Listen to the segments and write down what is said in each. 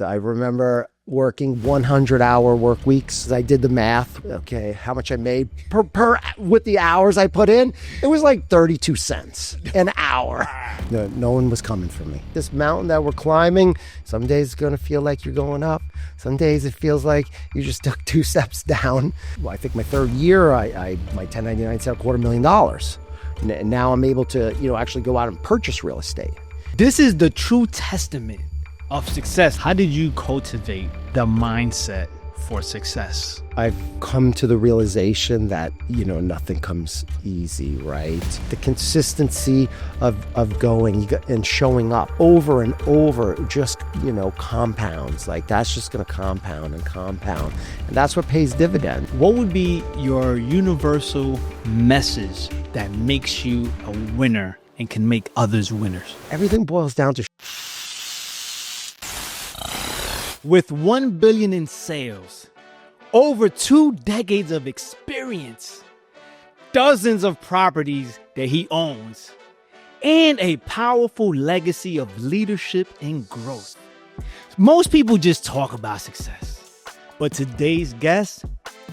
I remember working 100-hour work weeks. I did the math. Okay, how much I made per with the hours I put in. It was like 32 cents an hour. No one was coming for me. This mountain that we're climbing, some days it's going to feel like you're going up. Some days it feels like you just took 2 steps down. Well, I think my third year, my 1099 said $250,000. And now I'm able to, actually go out and purchase real estate. This is the true testament of success. How did you cultivate the mindset for success? I've come to the realization that, nothing comes easy, right? The consistency of going and showing up over and over just, compounds. Like that's just going to compound and compound. And that's what pays dividend. What would be your universal message that makes you a winner and can make others winners? Everything boils down to With $1 billion in sales, over 2 decades of experience, dozens of properties that he owns, and a powerful legacy of leadership and growth. Most people just talk about success, but today's guest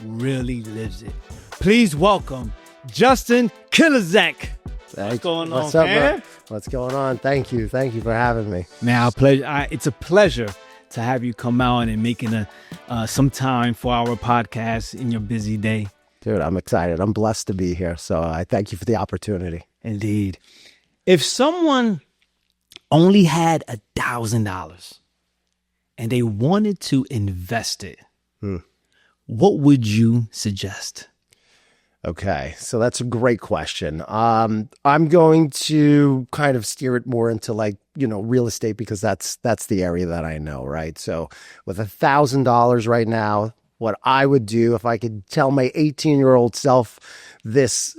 really lives it. Please welcome Justin Kiliszek. What's going on, man? Bro? What's going on? Thank you for having me. Man, it's a pleasure to have you come out and making some time for our podcast in your busy day. Dude, I'm excited. I'm blessed to be here. So I thank you for the opportunity. Indeed. If someone only had $1,000 and they wanted to invest it, what would you suggest? Okay, so that's a great question. I'm going to kind of steer it more into real estate because that's the area that I know, right? So with $1,000 right now, what I would do if I could tell my 18-year-old self this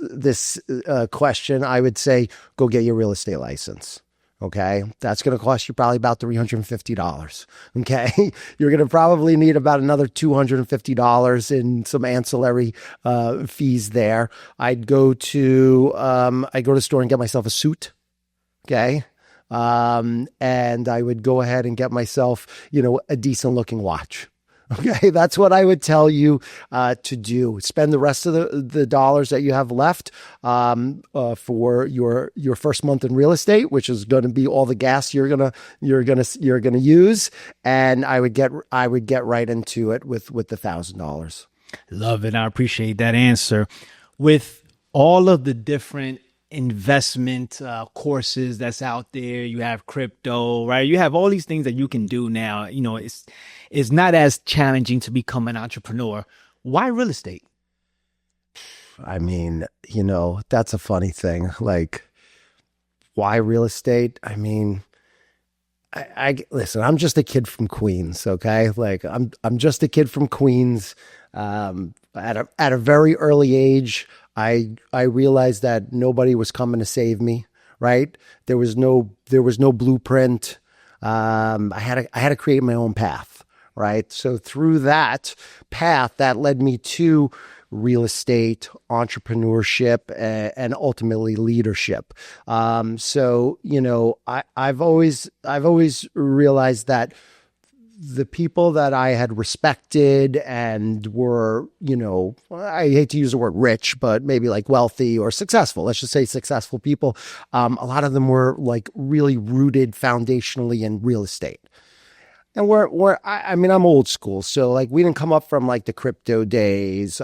question, I would say, go get your real estate license. Okay, that's going to cost you probably about $350. Okay, you're going to probably need about another $250 in some ancillary fees there. I'd go to the store and get myself a suit. Okay, and I would go ahead and get myself, a decent looking watch. Okay, that's what I would tell you to do. Spend the rest of the dollars that you have left for your first month in real estate, which is going to be all the gas you're gonna use, and I would get right into it with the $1,000. Love it. I appreciate that answer. With all of the different investment courses that's out there, you have crypto, right? You have all these things that you can do now. It's not as challenging to become an entrepreneur. Why real estate? I mean, that's a funny thing. Like, why real estate? I mean, I listen, I'm just a kid from Queens, okay? Like I'm just a kid from Queens. At a very early age, I realized that nobody was coming to save me, right? There was no blueprint. I had to create my own path, right? So through that path, that led me to real estate, entrepreneurship, and ultimately leadership. So I've always realized that the people that I had respected and were, I hate to use the word rich, but maybe like wealthy or successful, let's just say successful people. A lot of them were like really rooted foundationally in real estate. And I'm old school. So like we didn't come up from like the crypto days.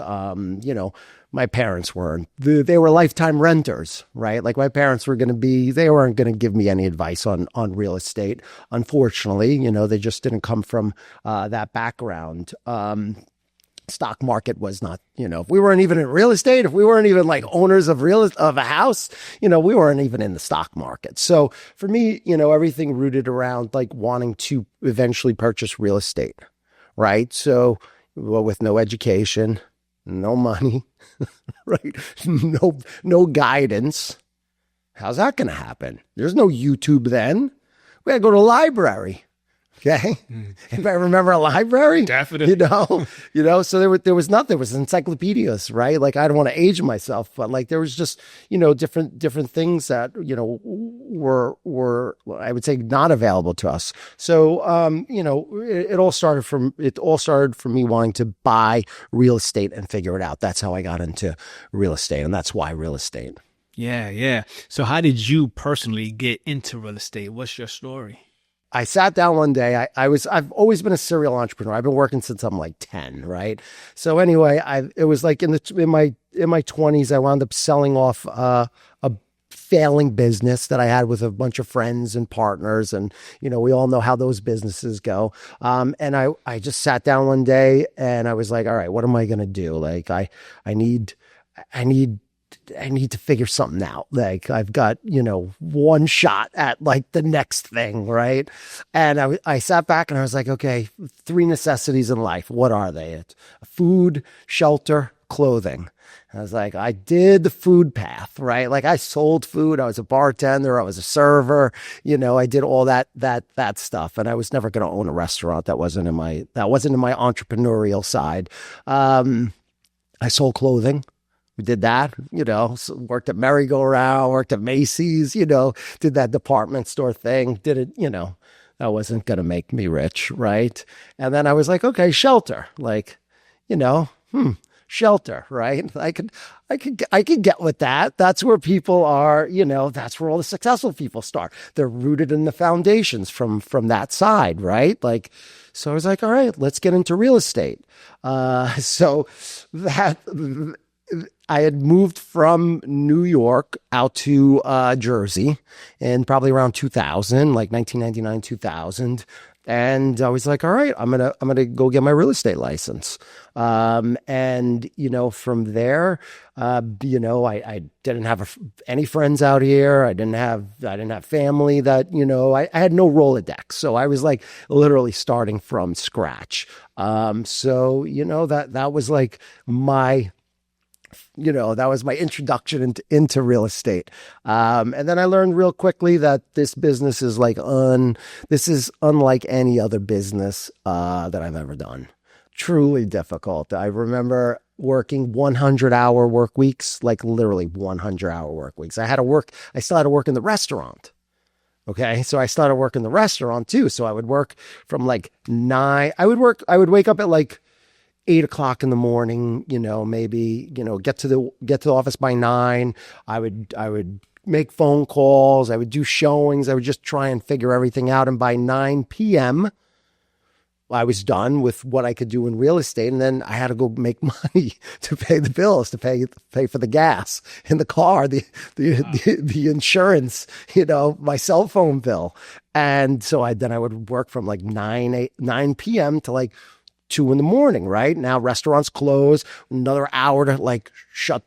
My parents weren't. They were lifetime renters, right? Like my parents they weren't going to give me any advice on real estate. Unfortunately, they just didn't come from that background. Stock market was not, if we weren't even in real estate, if we weren't even like owners of a house, we weren't even in the stock market. So for me, everything rooted around like wanting to eventually purchase real estate, right? So with no education, no money, right? No guidance. How's that going to happen? There's no YouTube then. We had to go to the library. Okay. If I remember a library, Definitely. So there was nothing. There was encyclopedias, right? Like, I don't want to age myself, but like there was just, different things that, were, I would say, not available to us. So, it all started from me wanting to buy real estate and figure it out. That's how I got into real estate. And that's why real estate. Yeah, yeah. So how did you personally get into real estate? What's your story? I sat down one day. I've always been a serial entrepreneur. I've been working since I'm like 10, right? So anyway, it was like in my 20s, I wound up selling off a failing business that I had with a bunch of friends and partners, and we all know how those businesses go. And I just sat down one day and I was like, all right, what am I going to do? Like I need to figure something out. Like, I've got, one shot at like the next thing. Right. And I sat back and I was like, okay, 3 necessities in life. What are they? It's food, shelter, clothing. I was like, I did the food path, right? Like, I sold food. I was a bartender. I was a server. I did all that stuff. And I was never going to own a restaurant. That wasn't in my entrepreneurial side. I sold clothing. We did that, so worked at Merry-Go-Round, worked at Macy's, did that department store thing, did it, that wasn't going to make me rich. Right. And then I was like, okay, shelter, like, shelter, right? I could get with that. That's where people are, that's where all the successful people start. They're rooted in the foundations from that side, right? Like, so I was like, all right, let's get into real estate. So that I had moved from New York out to Jersey in probably around 2000, like 1999, 2000. And I was like, all right, I'm gonna go get my real estate license. And from there, I didn't have any friends out here. I didn't have family that, I had no Rolodex. So I was like literally starting from scratch. So, that was like that was my introduction into real estate. And then I learned real quickly that this business is this is unlike any other business that I've ever done. Truly difficult. I remember working 100-hour work weeks, like literally 100-hour work weeks. I still had to work in the restaurant. Okay. So I started working the restaurant too. So I would work from like 9, I would wake up at like 8 o'clock in the morning, maybe, get to the office by 9. I would make phone calls. I would do showings. I would just try and figure everything out. And by 9 p.m., I was done with what I could do in real estate. And then I had to go make money to pay the bills, to pay for the gas in the car, the insurance, my cell phone bill. And so I would work from like 9 p.m. to like 2 a.m, right? Now restaurants close, another hour to like shut,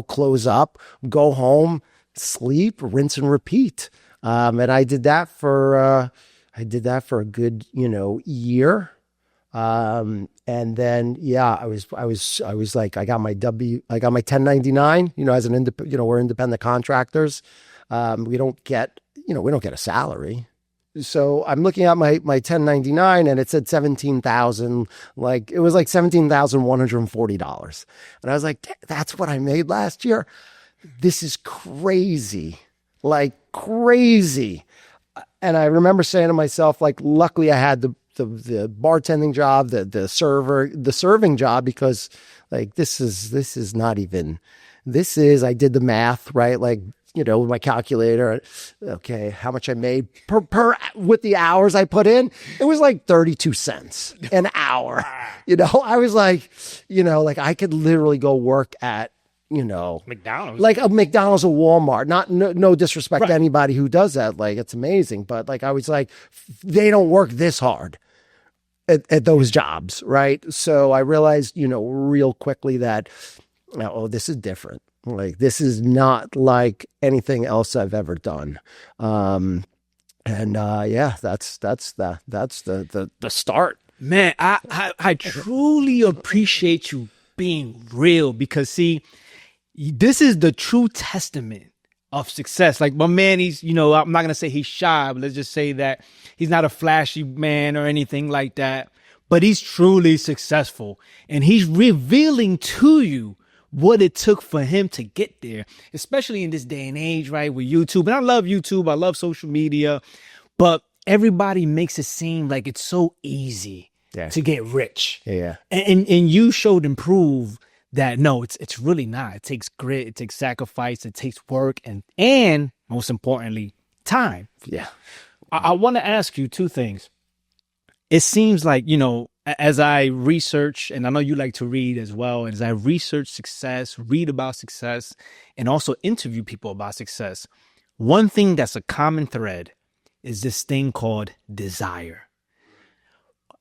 close up, go home, sleep, rinse and repeat. And I did that for a good, year. And then, I was like, I got my 1099, as an we're independent contractors. We don't get a salary. So I'm looking at my 1099 and it said 17,000, like it was like $17,140. And I was like, that's what I made last year. This is crazy, like crazy. And I remember saying to myself, like, luckily I had the bartending job, the serving job, because like, this is not even, I did the math, right? Like, with my calculator, okay, how much I made per with the hours I put in, it was like 32 cents an hour. I was like, like I could literally go work at, McDonald's, like a McDonald's or Walmart. No disrespect right to anybody who does that. Like, it's amazing. But like, I was like, they don't work this hard at those jobs. Right. So I realized, real quickly that, this is different. Like, this is not like anything else I've ever done. That's the start. Man, I truly appreciate you being real, because see, this is the true testament of success. Like my man, he's, I'm not going to say he's shy, but let's just say that he's not a flashy man or anything like that, but he's truly successful and he's revealing to you what it took for him to get there, especially in this day and age, right? With YouTube. And I love YouTube. I love social media, but everybody makes it seem like it's so easy to get rich. Yeah. And you showed and proved that no, it's really not. It takes grit, it takes sacrifice, it takes work, and most importantly, time. Yeah. I want to ask you two things. It seems like, as I research, and I know you like to read as well, and as I research success, read about success, and also interview people about success, one thing that's a common thread is this thing called desire.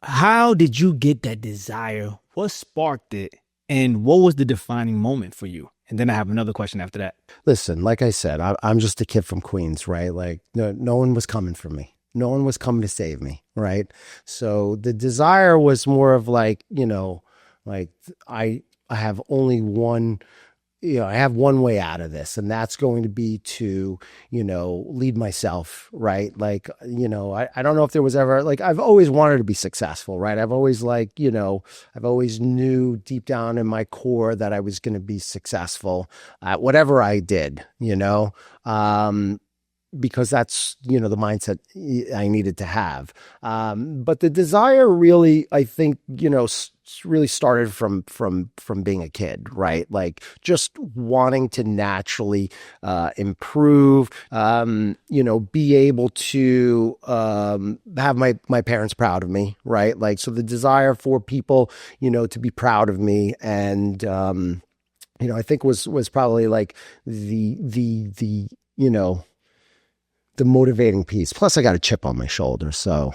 How did you get that desire? What sparked it? And what was the defining moment for you? And then I have another question after that. Listen, like I said, I'm just a kid from Queens, right? Like no one was coming for me. No one was coming to save me, right? So the desire was more of like, like I have only one, I have one way out of this, and that's going to be to, lead myself, right? Like, I don't know if there was ever, like, I've always wanted to be successful, right? I've always I've always knew deep down in my core that I was going to be successful at whatever I did, because that's, the mindset I needed to have. But the desire really, I think, really started from being a kid, right? Like just wanting to naturally improve, be able to have my parents proud of me, right? Like, so the desire for people, to be proud of me, and I think was probably like the motivating piece. Plus I got a chip on my shoulder. So,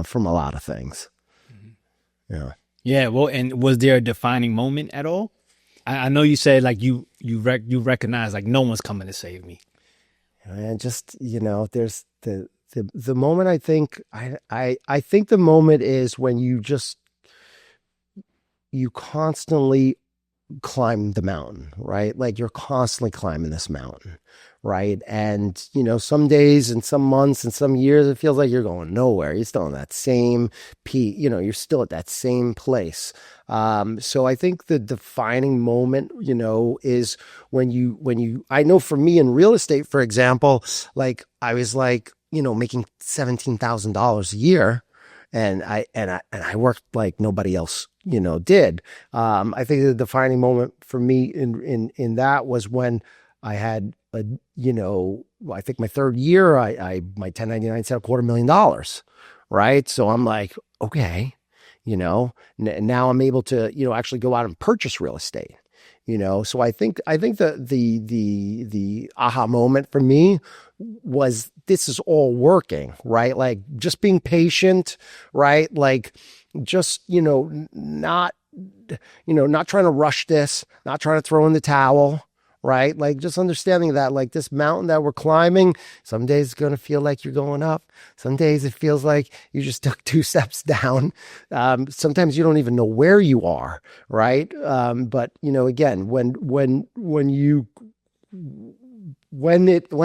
from a lot of things. Yeah. Yeah. Well, and was there a defining moment at all? I know you said like you recognize like no one's coming to save me. And just, there's the moment. I think I think the moment is when you constantly climb the mountain, right? Like you're constantly climbing this mountain, right? And, some days and some months and some years, it feels like you're going nowhere. You're still in that same peak, you're still at that same place. So I think the defining moment, is when you, I know for me in real estate, for example, like I was like, making $17,000 a year. And I worked like nobody else, did. I think the defining moment for me in that was when I had I think my third year, my 1099 said $250,000, right? So I'm like, okay, now I'm able to, actually go out and purchase real estate. So I think the aha moment for me was this is all working, right? Like just being patient, right? Like just, not trying to rush this, not trying to throw in the towel, right? Like just understanding that like this mountain that we're climbing, some days it's going to feel like you're going up. Some days it feels like you just took 2 steps down. Sometimes you don't even know where you are, right? But again, when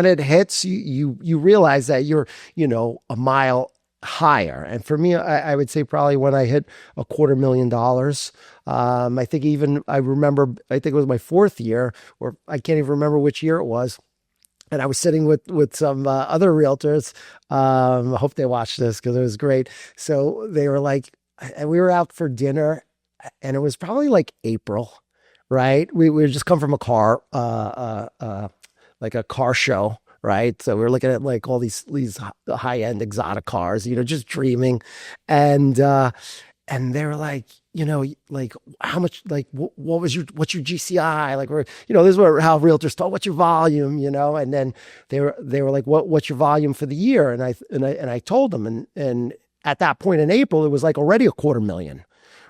it hits you realize that you're, a mile higher. And for me, I would say probably when I hit $250,000, I think I remember, I think it was my 4th year, or I can't even remember which year it was. And I was sitting with some other realtors. I hope they watched this because it was great. So they were like, and we were out for dinner, and it was probably like April, right? We just come from a car, like a car show. Right. So we were looking at like all these high-end exotic cars, just dreaming. And they were like, like how much, like, what's your GCI? Like, this is how realtors talk, what's your volume, and then they were like, what's your volume for the year? And I told them, and at that point in April, it was like already $250,000.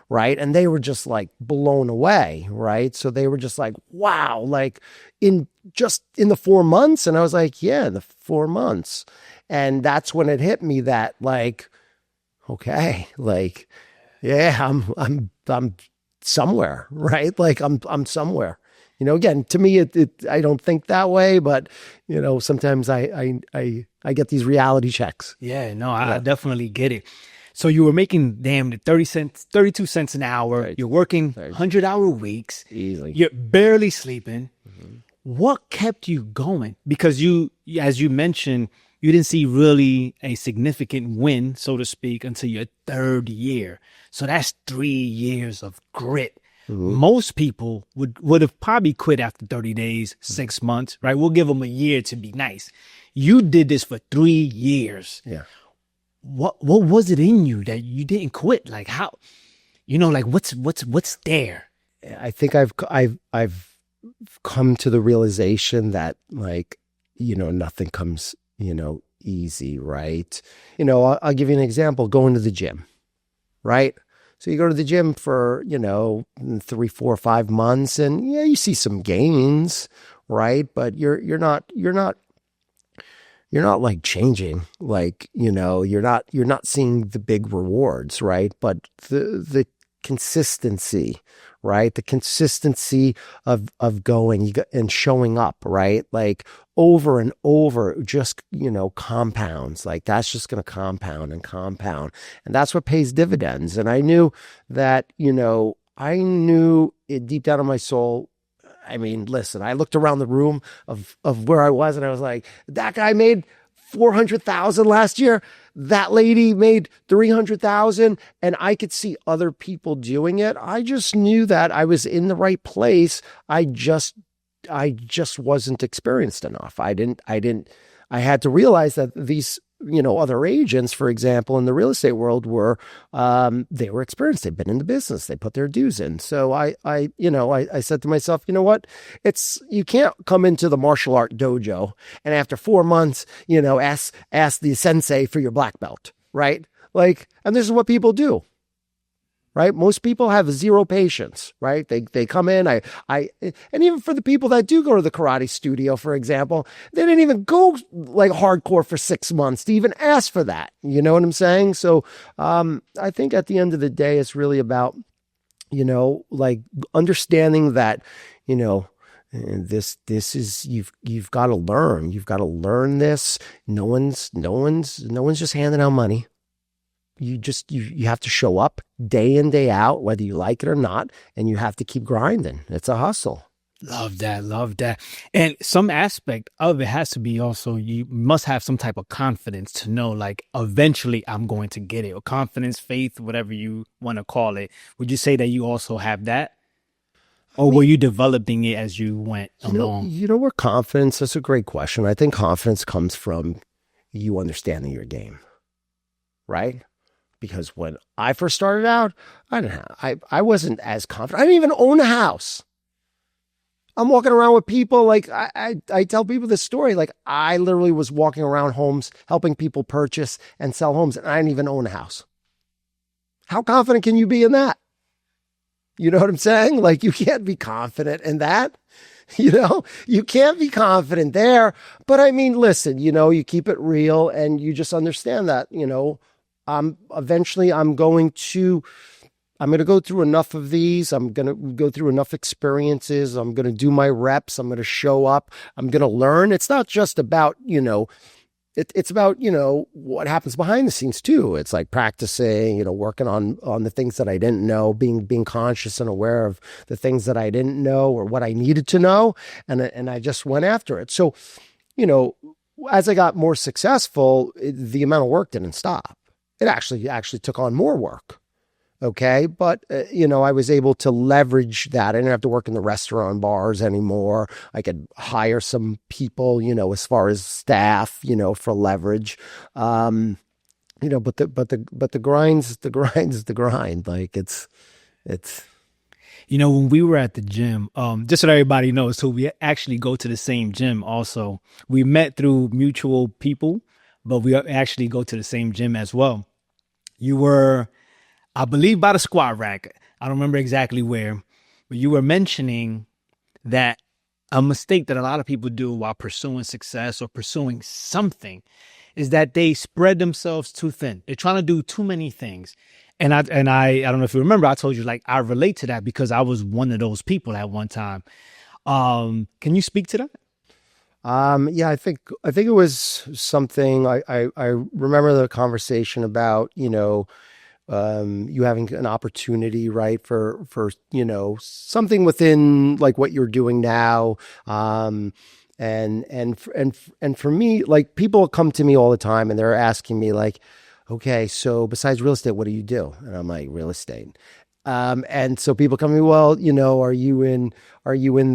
Right. And they were just like blown away. Right. So they were just like, wow, like in the 4 months. And I was like, yeah, the 4 months. And that's when it hit me that like, okay, like, yeah, I'm somewhere, right? Like I'm somewhere, Again, to me, I don't think that way, but sometimes I get these reality checks. Yeah, no, I definitely get it. So you were making damn 30 cents, 32 cents an hour. Right. You're working Right. 100-hour weeks. Easily. You're barely sleeping. What kept you going? Because as you mentioned, you didn't see really a significant win, so to speak, until your third year. So that's 3 years of grit. Most people would have probably quit after 30 days, 6 months, right? We'll give them a year to be nice. You did this for 3 years. Yeah. What was it in you that you didn't quit? Like how, like what's there? I think I've come to the realization that nothing comes, easy, right? I'll give you an example, going to the gym, right? So you go to the gym for, 3, 4, 5 months and yeah, you see some gains, right? But you're not like changing, like, you're not seeing the big rewards, right? But the consistency, right? The consistency of going and showing up, right? Like over and over, just, compounds. Like that's just going to compound and compound. And that's what pays dividends. And I knew that, I knew it deep down in my soul. I mean, listen, I looked around the room of where I was and I was like, that guy made 400,000 last year. That lady made 300,000 and I could see other people doing it. I just knew that I was in the right place. I just wasn't experienced enough. I had to realize that these, other agents, for example, in the real estate world they were experienced. They've been in the business. They put their dues in. So I said to myself, you know what? You can't come into the martial art dojo and after 4 months, ask the sensei for your black belt, right? Like, and this is what people do. Right? Most people have zero patience, right? They come in, and even for the people that do go to the karate studio, for example, they didn't even go like hardcore for 6 months to even ask for that. You know what I'm saying? So, I think at the end of the day, it's really about, like understanding that, and this is you've got to learn. You've got to learn this. No one's just handing out money. You have to show up day in, day out, whether you like it or not, and you have to keep grinding. It's a hustle. Love that. Love that. And some aspect of it has to be also, you must have some type of confidence to know, like, eventually I'm going to get it, or confidence, faith, whatever you want to call it. Would you say that you also have that? Or were you developing it as you went along? Where confidence, that's a great question. I think confidence comes from you understanding your game, right? Because when I first started out, I wasn't as confident. I didn't even own a house. I'm walking around with people, like I tell people this story, like I literally was walking around homes, helping people purchase and sell homes, and I didn't even own a house. How confident can you be in that? You know what I'm saying? Like you can't be confident in that. You can't be confident there. But I mean, listen, you keep it real and you just understand that, eventually I'm going to go through enough of these. I'm going to go through enough experiences. I'm going to do my reps. I'm going to show up. I'm going to learn. It's not just about, it's about, what happens behind the scenes too. It's like practicing, working on the things that I didn't know, being conscious and aware of the things that I didn't know or what I needed to know. And I just went after it. So, as I got more successful, the amount of work didn't stop. It actually took on more work. Okay. But, I was able to leverage that. I didn't have to work in the restaurant bars anymore. I could hire some people, as far as staff, for leverage. But the grind's the grind. Like it's. When we were at the gym, just so everybody knows, so we actually go to the same gym also. We met through mutual people, but we actually go to the same gym as well. You were, I believe, by the squat rack. I don't remember exactly where, but you were mentioning that a mistake that a lot of people do while pursuing success or pursuing something is that they spread themselves too thin. They're trying to do too many things. And I don't know if you remember, I told you, like, I relate to that because I was one of those people at one time. Can you speak to that? Yeah, I think it was something I remember the conversation about, you having an opportunity, right, for something within like what you're doing now. Um and for me, like people come to me all the time and they're asking me like, okay, so besides real estate, what do you do? And I'm like, real estate. And so people come to me, well, are you in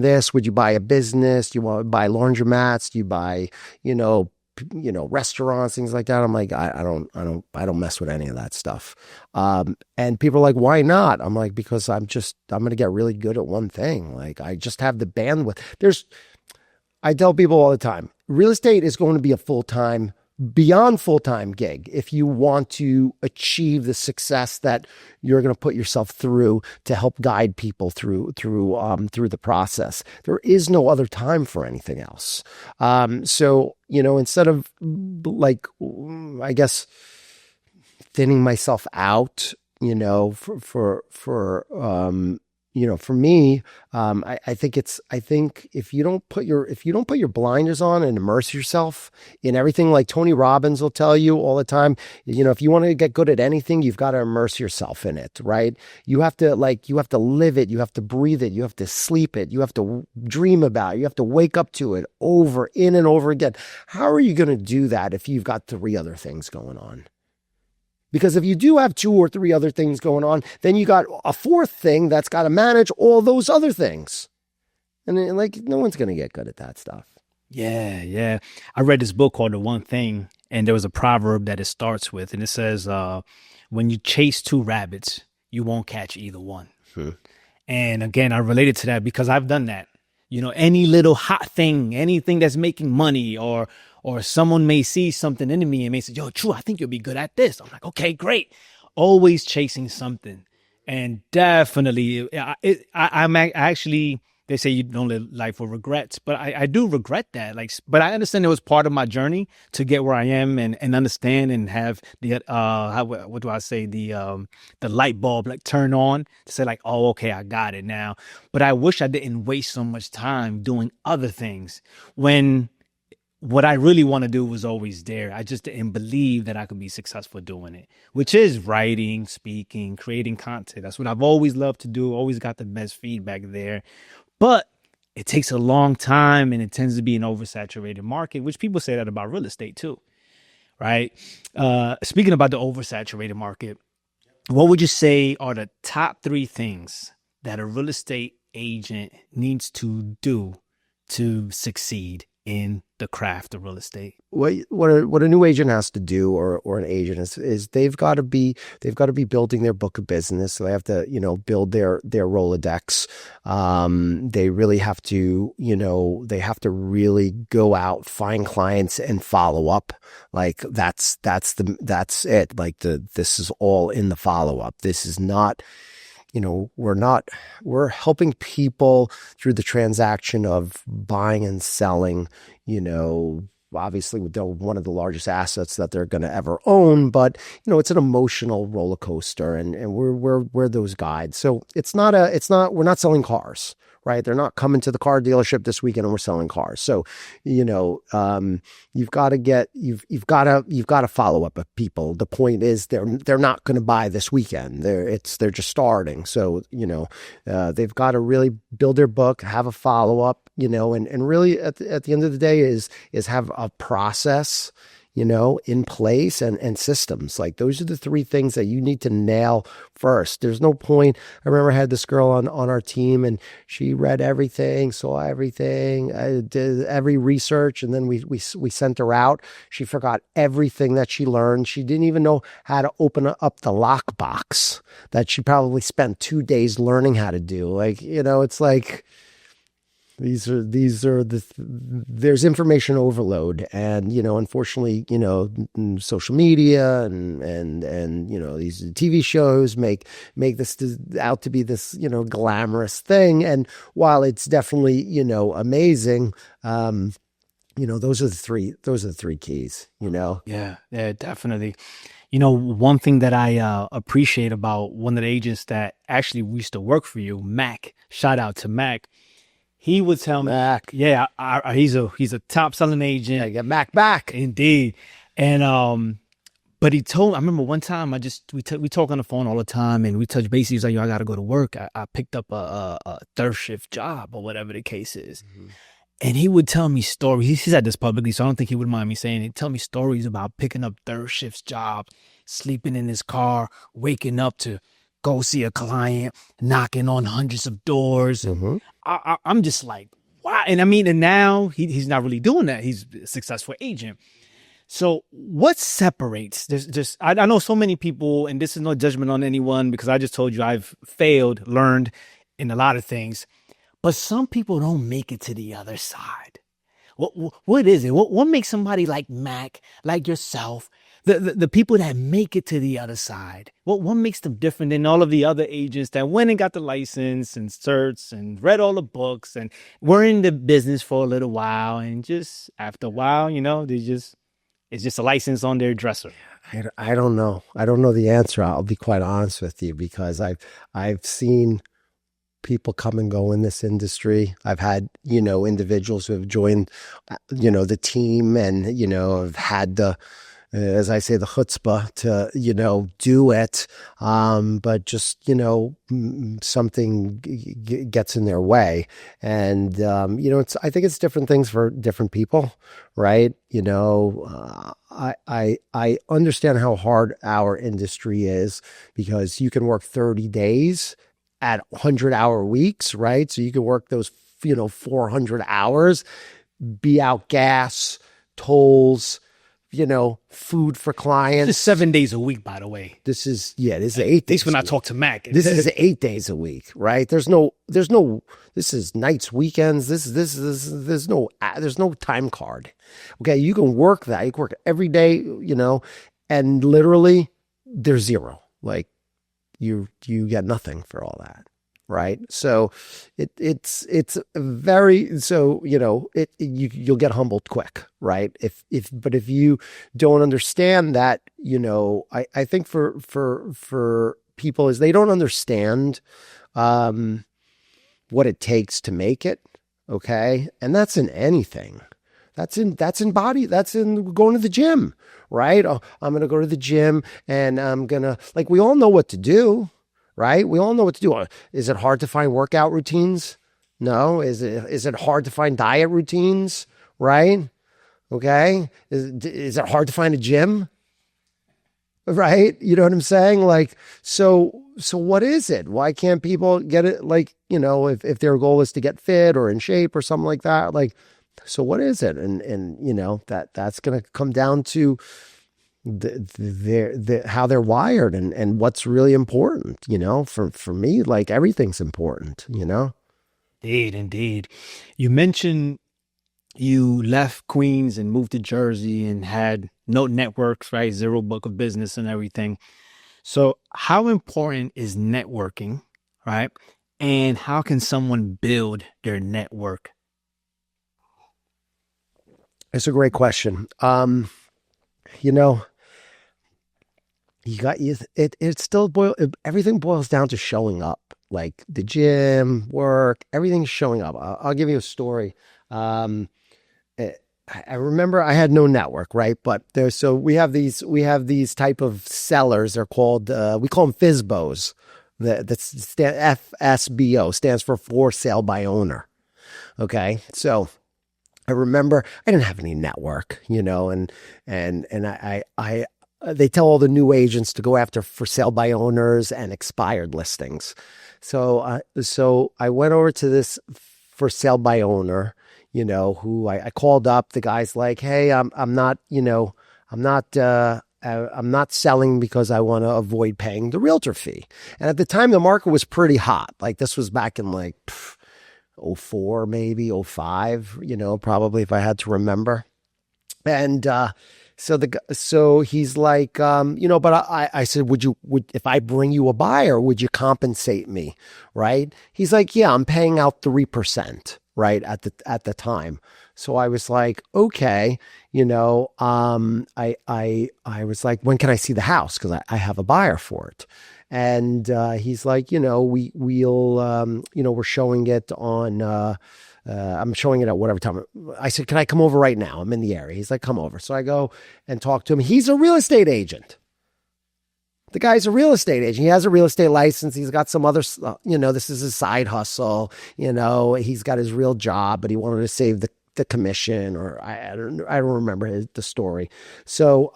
this? Would you buy a business? Do you want to buy laundromats? Do you buy, you know, restaurants, things like that? I'm like, I don't mess with any of that stuff. And people are like, why not? I'm like, because I'm going to get really good at one thing. Like, I just have the bandwidth. I tell people all the time, real estate is going to be a beyond full-time gig if you want to achieve the success that you're going to put yourself through to help guide people through the process. There is no other time for anything else. So instead of like, I guess, thinning myself out, for me, I think if you don't put your blinders on and immerse yourself in everything, like Tony Robbins will tell you all the time, if you want to get good at anything, you've got to immerse yourself in it, right? You have to live it, you have to breathe it, you have to sleep it, you have to dream about it, you have to wake up to it over in and over again. How are you going to do that if you've got three other things going on? Because if you do have two or three other things going on, then you got a fourth thing that's got to manage all those other things. And then, like, no one's going to get good at that stuff. Yeah, yeah. I read this book called The One Thing, and there was a proverb that it starts with, and it says, when you chase two rabbits, you won't catch either one. Hmm. And again, I related to that because I've done that. Any little hot thing, anything that's making money, or someone may see something in me and may say, "Yo, True, I think you'll be good at this." I'm like, "Okay, great." Always chasing something, and definitely, actually. They say you don't live life with regrets, but I do regret that. Like, but I understand it was part of my journey to get where I am and understand and have the what do I say, the light bulb like turn on to say like, oh, okay, I got it now. But I wish I didn't waste so much time doing other things when what I really want to do was always there. I just didn't believe that I could be successful doing it, which is writing, speaking, creating content. That's what I've always loved to do. Always got the best feedback there. But it takes a long time and it tends to be an oversaturated market, which people say that about real estate too, right? Speaking about the oversaturated market, what would you say are the top three things that a real estate agent needs to do to succeed in the craft of real estate? What a new agent has to do, or an agent is they've got to be building their book of business. So they have to build their Rolodex. They really have to they have to really go out, find clients, and follow up. Like that's it. Like this is all in the follow up. This is not. We're helping people through the transaction of buying and selling, obviously with one of the largest assets that they're going to ever own, but it's an emotional roller coaster, and we're those guides. So we're not selling cars, right? They're not coming to the car dealership this weekend and we're selling cars. So, you've got to follow up with people. The point is they're not going to buy this weekend. They're just starting. So, they've got to really build their book, have a follow up, and really at the end of the day is have a process, in place, and systems. Like those are the three things that you need to nail first. There's no point. I remember I had this girl on our team and she read everything, saw everything, did every research. And then we sent her out. She forgot everything that she learned. She didn't even know how to open up the lockbox that she probably spent 2 days learning how to do. Like, it's like, there's information overload, and unfortunately, social media and these TV shows make this out to be this glamorous thing. And while it's definitely amazing, those are the three keys. Yeah, yeah, definitely. One thing that I appreciate about one of the agents that actually used to work for you, Mac, shout out to Mac. he would tell me, Mac. yeah, he's a top selling agent. I get Mac back. Indeed. And but he told, I remember one time we talk on the phone all the time, and we touch base. He's like, yo, I got to go to work. I picked up a third shift job or whatever the case is. Mm-hmm. And he would tell me stories. He said this publicly, so I don't think he would mind me saying it. He'd tell me stories about picking up third shift jobs, sleeping in his car, waking up to go see a client, knocking on hundreds of doors. Mm-hmm. I'm just like, wow. And I mean, and now he's not really doing that. He's a successful agent. So what separates? I know so many people, and this is no judgment on anyone because I just told you I've failed, learned in a lot of things, but some people don't make it to the other side. What is it? What makes somebody like Mac, like yourself, the people that make it to the other side? What makes them different than all of the other agents that went and got the license and certs and read all the books and were in the business for a little while, and just after a while, it's just a license on their dresser. I don't know. I don't know the answer. I'll be quite honest with you because I've seen people come and go in this industry. I've had, individuals who have joined, the team and, have had the, as I say, the chutzpah to, do it. But just, something gets in their way. And, I think it's different things for different people, right? I understand how hard our industry is because you can work 30 days at 100-hour weeks, right? So you can work those, 400 hours, be out gas, tolls, food for clients. This is 7 days a week, by the way. This is 8 days. At least when I talk to Mac. This is 8 days a week, right? There's no, this is nights, weekends. There's no time card. Okay. You can work that. You can work every day, and literally there's zero. Like you get nothing for all that. Right. So it's very, so, you'll get humbled quick. Right. But if you don't understand that, I think for people is they don't understand, what it takes to make it. Okay. And that's in anything. That's in going to the gym, right? Oh, I'm going to go to the gym and I'm going to, like, we all know what to do. Right? We all know what to do. Is it hard to find workout routines? No. Is it hard to find diet routines? Right? Okay. Is it hard to find a gym? Right? You know what I'm saying? Like, so what is it? Why can't people get it? Like, if their goal is to get fit or in shape or something like that, like, so what is it? And that's going to come down to how they're wired and what's really important, for me, like everything's important, Indeed. You mentioned you left Queens and moved to Jersey and had no networks, right? Zero book of business and everything. So how important is networking, right? And how can someone build their network? It's a great question. Everything boils down to showing up, like the gym, work, everything's showing up. I'll give you a story. I remember I had no network, right? But we have these type of sellers. They're called, we call them FSBOs. FSBO stands for sale by owner. Okay. So I remember I didn't have any network, and I they tell all the new agents to go after for sale by owners and expired listings. So I went over to this for sale by owner, who I called up. The guy's like, hey, I'm not selling because I want to avoid paying the realtor fee. And at the time, the market was pretty hot. Like this was back in like 04, maybe 05, probably if I had to remember. And, so he's like, but I said, if I bring you a buyer, would you compensate me? Right. He's like, yeah, I'm paying out 3%. Right. At the time. So I was like, okay, I was like, when can I see the house? Cause I have a buyer for it. And, he's like, we're showing it on, I'm showing it at whatever time. I said, can I come over right now? I'm in the area. He's like, come over. So I go and talk to him. He's a real estate agent. The guy's a real estate agent. He has a real estate license. He's got some other, this is his side hustle. He's got his real job, but he wanted to save the commission, or I don't remember the story. So,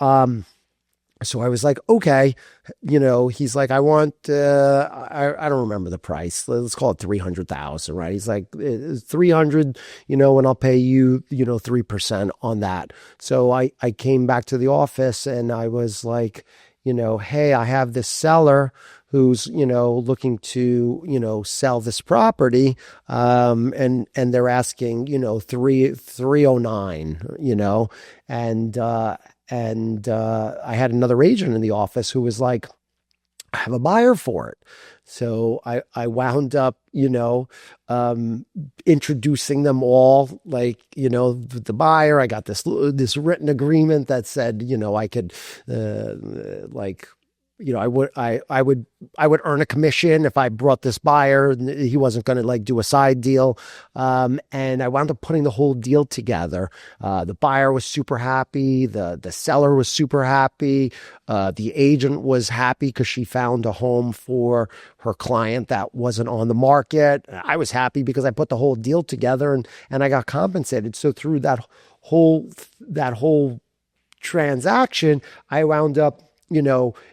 so I was like, okay, he's like, I want, I don't remember the price. Let's call it 300,000, right? He's like, 300, and I'll pay you, 3% on that. So I came back to the office and I was like, hey, I have this seller who's, looking to, sell this property. And they're asking, 309, and I had another agent in the office who was like, I have a buyer for it. So I wound up, introducing them all, like, the buyer. I got this written agreement that said, I could, I would earn a commission if I brought this buyer. He wasn't going to like do a side deal. And I wound up putting the whole deal together. The buyer was super happy. The seller was super happy. The agent was happy because she found a home for her client that wasn't on the market. I was happy because I put the whole deal together and I got compensated. So through that whole transaction, I wound up,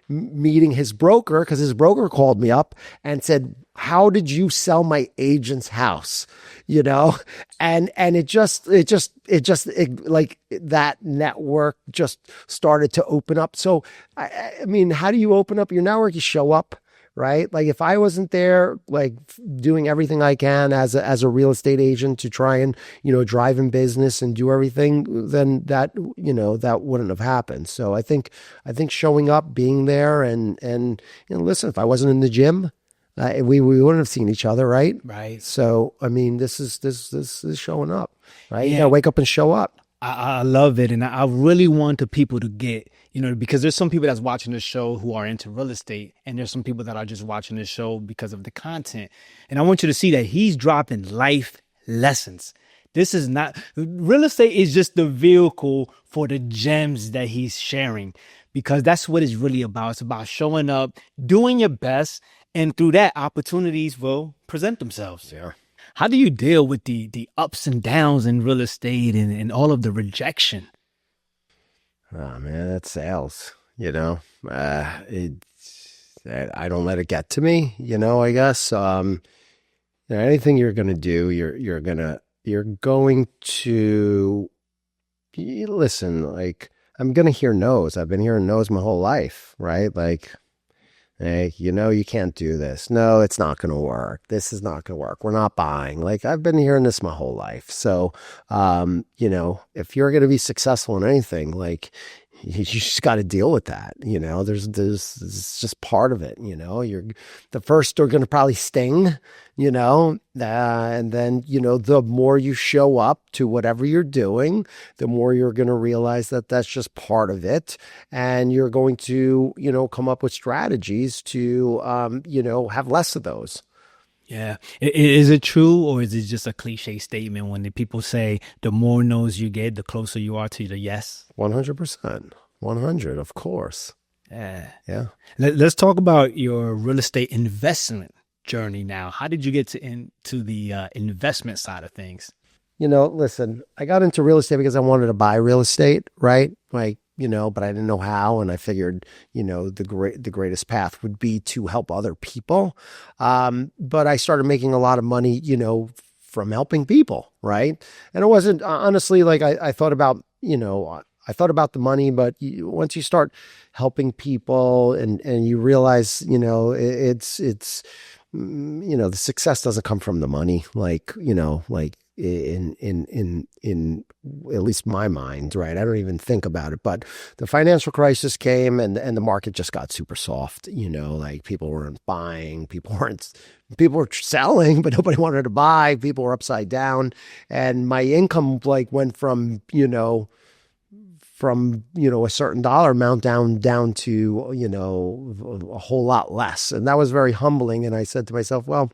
meeting his broker, because his broker called me up and said, how did you sell my agent's house? And it like that network just started to open up. So, I mean, how do you open up your network? You show up, right? Like if I wasn't there, like doing everything I can as a real estate agent to try and, drive in business and do everything, then that wouldn't have happened. So I think showing up, being there and listen, if I wasn't in the gym, we wouldn't have seen each other. Right. Right. So, I mean, this is showing up, right? Yeah. You gotta wake up and show up. I love it. And I really want the people to get, because there's some people that's watching this show who are into real estate, and there's some people that are just watching this show because of the content. And I want you to see that he's dropping life lessons. This is not, real estate is just the vehicle for the gems that he's sharing, because that's what it's really about. It's about showing up, doing your best, and through that, opportunities will present themselves. Yeah. How do you deal with the ups and downs in real estate and all of the rejection? Oh man, that's sales. I don't let it get to me. I guess. Anything you're gonna do, you're going to listen. Like I'm gonna hear no's. I've been hearing no's my whole life, right? Like, hey, you can't do this. No, it's not going to work. This is not going to work. We're not buying. Like I've been hearing this my whole life. So, if you're going to be successful in anything, like you just got to deal with that. It's just part of it. The first are going to probably sting, and then, the more you show up to whatever you're doing, the more you're going to realize that that's just part of it. And you're going to, come up with strategies to, have less of those. Yeah. Is it true, or is it just a cliche statement when the people say the more no's you get, the closer you are to the yes? 100%. 100, of course. Yeah. Yeah. Let's talk about your real estate investment journey now. How did you get into the investment side of things? Listen, I got into real estate because I wanted to buy real estate, right? Like, but I didn't know how. And I figured, the greatest path would be to help other people. But I started making a lot of money, from helping people, right? And it wasn't honestly like I thought about, I thought about the money, but once you start helping people and you realize, it's the success doesn't come from the money, like in at least my mind, right? I don't even think about it, but the financial crisis came and the market just got super soft, like people weren't buying, people were selling, but nobody wanted to buy. People were upside down. And my income like went from a certain dollar amount down to, a whole lot less. And that was very humbling. And I said to myself, well,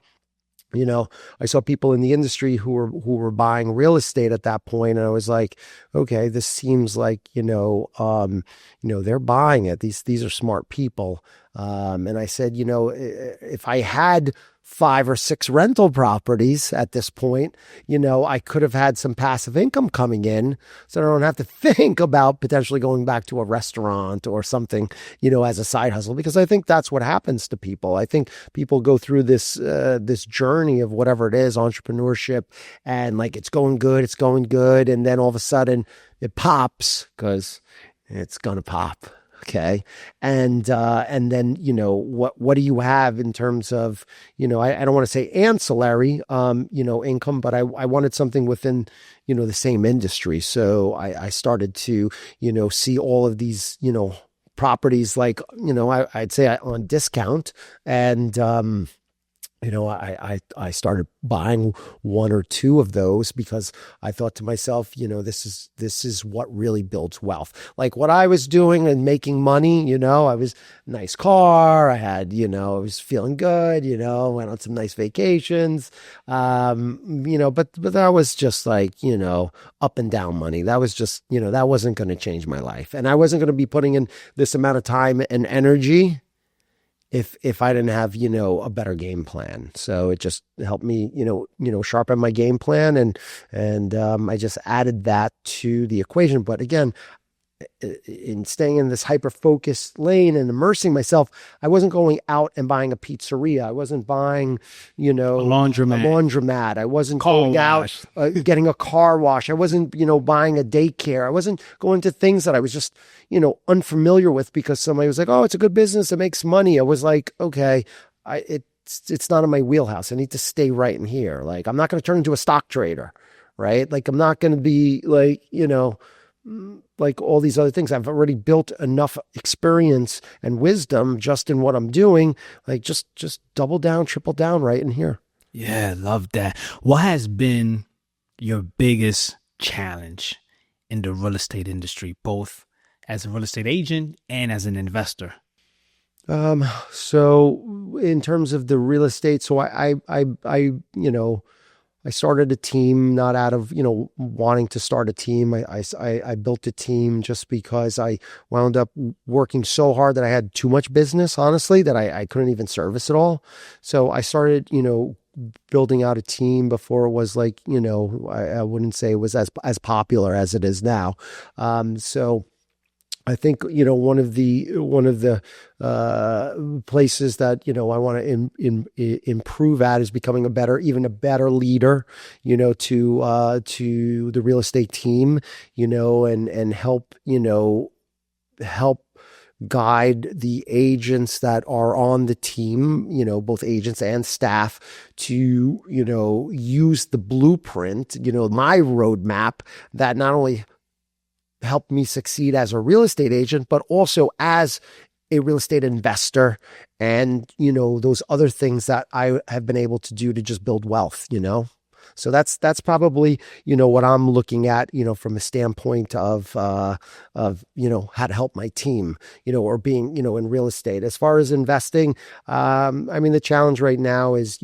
I saw people in the industry who were buying real estate at that point, and I was like, okay, this seems like, they're buying it. These are smart people. And I said, if I had 5 or 6 rental properties at this point, I could have had some passive income coming in, so I don't have to think about potentially going back to a restaurant or something, as a side hustle, because I think that's what happens to people. I think people go through this journey of whatever it is, entrepreneurship, and like it's going good, and then all of a sudden it pops, because it's gonna pop. Okay. And then, what do you have in terms of, I don't want to say ancillary, income, but I wanted something within, the same industry. So I started to, see all of these, properties, like, I'd say on discount. And, I started buying 1 or 2 of those, because I thought to myself, this is what really builds wealth. Like what I was doing and making money, I was nice car. I had, I was feeling good, went on some nice vacations. But that was just like, up and down money. That was just, that wasn't going to change my life. And I wasn't going to be putting in this amount of time and energy if I didn't have, a better game plan. So it just helped me, sharpen my game plan, and I just added that to the equation. But again, in staying in this hyper focused lane and immersing myself, I wasn't going out and buying a pizzeria. I wasn't buying, A laundromat. I wasn't Car going wash. out, getting a car wash. I wasn't, buying a daycare. I wasn't going to things that I was just, unfamiliar with, because somebody was like, oh, it's a good business. It makes money. I was like, okay, it's not in my wheelhouse. I need to stay right in here. Like, I'm not going to turn into a stock trader, right? Like, I'm not going to be like, like all these other things. I've already built enough experience and wisdom just in what I'm doing. Like, just double down, triple down right in here. Yeah, love that. What has been your biggest challenge in the real estate industry, both as a real estate agent and as an investor? So in terms of the real estate, so I started a team, not out of, wanting to start a team. I built a team just because I wound up working so hard that I had too much business, honestly, that I couldn't even service it all. So I started, building out a team before it was like, I wouldn't say it was as popular as it is now. So I think, one of the places that, I want to improve at is becoming even a better leader, to the real estate team, and help guide the agents that are on the team, both agents and staff, to, use the blueprint, my roadmap that not only helped me succeed as a real estate agent, but also as a real estate investor, and, those other things that I have been able to do to just build wealth, So that's probably, what I'm looking at, from a standpoint of, how to help my team, or being, in real estate. As far as investing, the challenge right now is,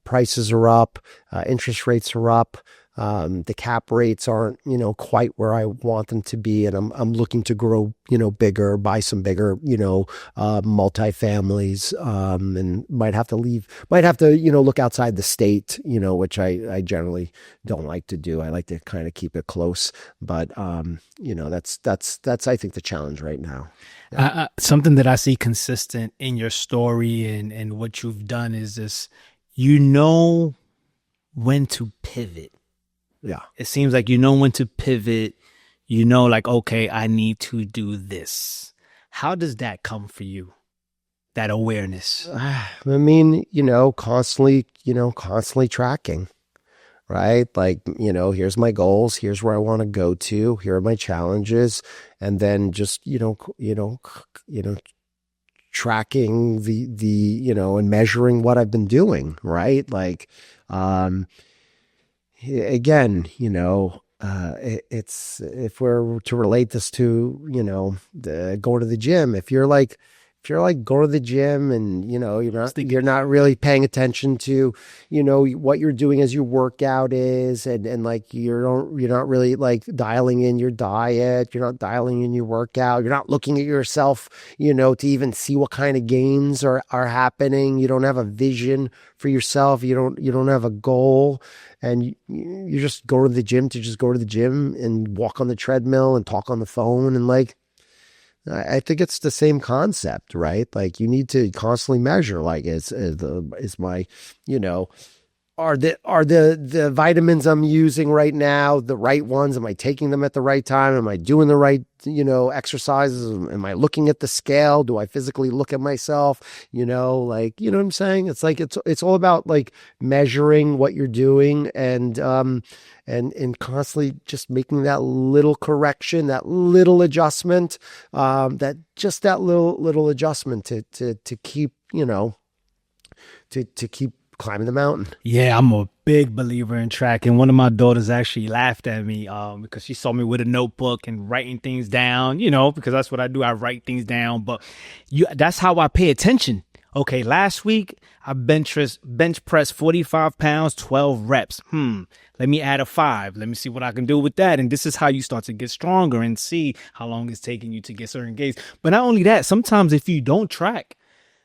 prices are up, interest rates are up. The cap rates aren't, quite where I want them to be. And I'm looking to grow, bigger, buy some bigger, multifamilies, and might have to, look outside the state, which I generally don't like to do. I like to kind of keep it close, but, that's, I think, the challenge right now. Yeah. Something that I see consistent in your story and what you've done is this, when to pivot. Yeah. It seems like when to pivot, like, okay, I need to do this. How does that come for you? That awareness? Constantly tracking, right? Like, here's my goals, here's where I want to go to, here are my challenges. And then just, tracking the, and measuring what I've been doing, right? Like, again, it's, if we're to relate this to, going to the gym, if you're if you're like going to the gym and Stick to you're the not gym. really paying attention to what you're doing as your workout is, and like you're not really like dialing in your diet, you're not dialing in your workout, you're not looking at yourself, to even see what kind of gains are happening. You don't have a vision for yourself. You don't have a goal, and you just go to the gym to just go to the gym and walk on the treadmill and talk on the phone. And like, I think it's the same concept, right? Like you need to constantly measure, like, is my, you know, are the vitamins I'm using right now the right ones? Am I taking them at the right time? Am I doing the right, exercises? Am I looking at the scale? Do I physically look at myself? Like, you know what I'm saying? It's like it's all about like measuring what you're doing, and constantly just making that little correction, that little adjustment, that little adjustment to keep, to keep climbing the mountain. Yeah, I'm a big believer in track, and one of my daughters actually laughed at me because she saw me with a notebook and writing things down. Because that's what I do. I write things down, but that's how I pay attention. Okay, last week I bench press 45 pounds, 12 reps. Let me add a 5. Let me see what I can do with that. And this is how you start to get stronger and see how long it's taking you to get certain gains. But not only that, sometimes if you don't track,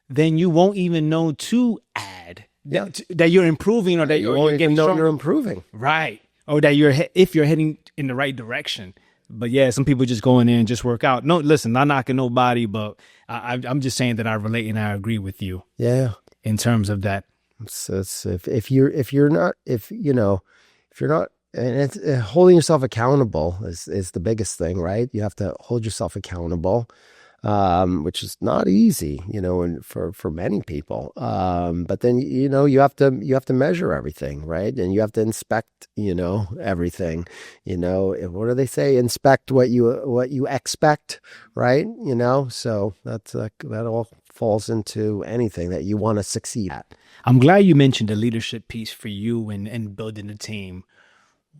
then you won't even know to add Yeah, that you're improving, or that you you're won't even getting know stronger. you're improving. Right. Or that if you're heading in the right direction. But yeah, some people just go in there and just work out. No, listen, not knocking nobody, but I'm just saying that I relate and I agree with you Yeah. in terms of that. It's if you're not, if you're not, and it's holding yourself accountable is the biggest thing, right? You have to hold yourself accountable, which is not easy, and for many people. But then you have to measure everything, right? And you have to inspect, everything. What do they say? Inspect what you expect, right? So that all falls into anything that you want to succeed at. I'm glad you mentioned the leadership piece for you and building a team.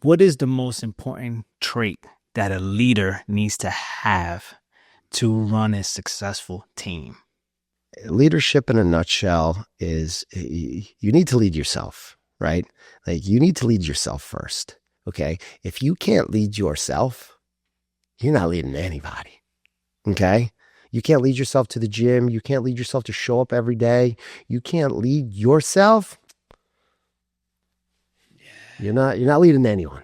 What is the most important trait that a leader needs to have to run a successful team? Leadership in a nutshell is you need to lead yourself, right? Like you need to lead yourself first. Okay. If you can't lead yourself, you're not leading anybody. Okay. You can't lead yourself to the gym. You can't lead yourself to show up every day. You can't lead yourself. You're not leading anyone.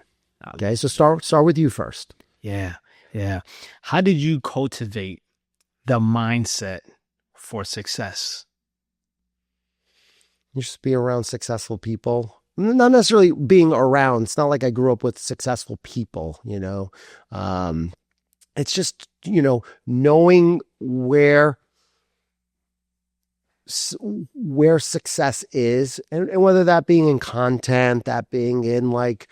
Okay. So start with you first. Yeah, yeah. How did you cultivate the mindset for success? You just be around successful people. Not necessarily being around. It's not like I grew up with successful people. It's just, knowing where success is, and whether that being in content, that being in like,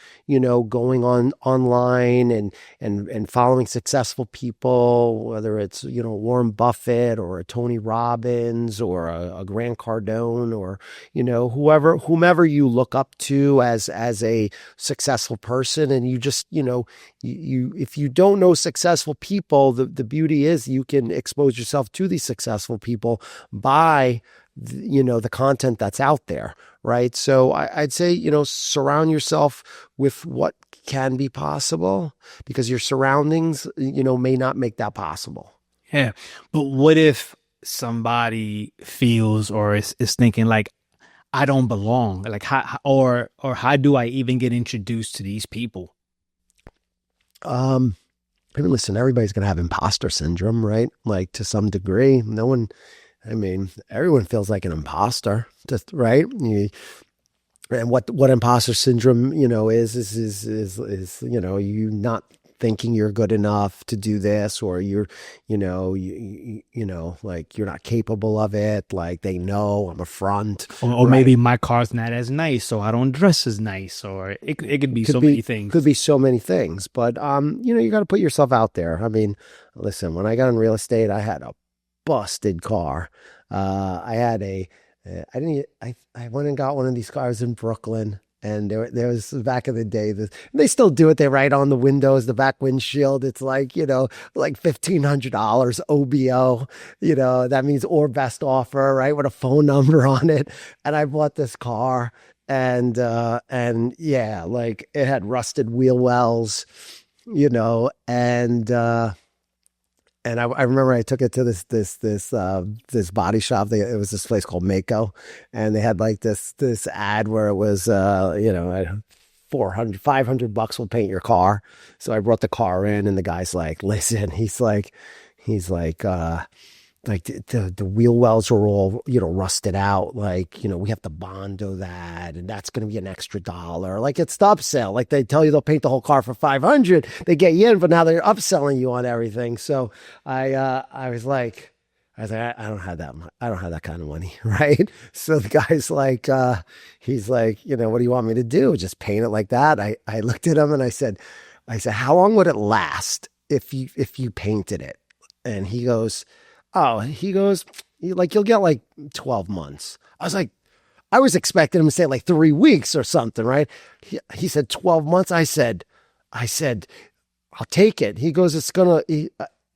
going on online and following successful people, whether it's, Warren Buffett or a Tony Robbins or a Grant Cardone, or, whomever you look up to as a successful person. And you just, you if you don't know successful people, the beauty is you can expose yourself to these successful people by the content that's out there, right? So I'd say, surround yourself with what can be possible, because your surroundings, may not make that possible. Yeah. But what if somebody feels or is thinking like, I don't belong? Like or how do I even get introduced to these people? Um, I mean, listen, everybody's going to have imposter syndrome, right? Like to some degree. Everyone feels like an imposter, just right. And what imposter syndrome, is you not thinking you're good enough to do this, or like you're not capable of it. Like they know I'm a front, Or right? maybe my car's not as nice, so I don't dress as nice, or it could be Could so be many things. could be so many things, but you got to put yourself out there. I mean, listen, when I got in real estate, I had a busted car. I had I didn't, I went and got one of these cars in Brooklyn, And there was back in the day, they still do it. They write on the windows, the back windshield. It's like, like $1,500 OBO, that means or best offer, right? With a phone number on it. And I bought this car and yeah, like it had rusted wheel wells, and I remember I took it to this body shop. It was this place called Mako, and they had like this ad where it was 500 bucks will paint your car. So I brought the car in, and the guy's like, "Listen," he's like the wheel wells are all rusted out, like we have to bondo that, and that's going to be an extra $1. Like it's the upsell, like they tell you they'll paint the whole car for 500, they get you in, but now they're upselling you on everything. So I was like, I don't have that I don't have that kind of money. Right. So the guy's like, he's like, what do you want me to do, just paint it like that? I looked at him and I said, how long would it last if you painted it? And he goes, you'll get like 12 months. I was expecting him to say like 3 weeks or something, right? He said 12 months. I said, I'll take it. He goes,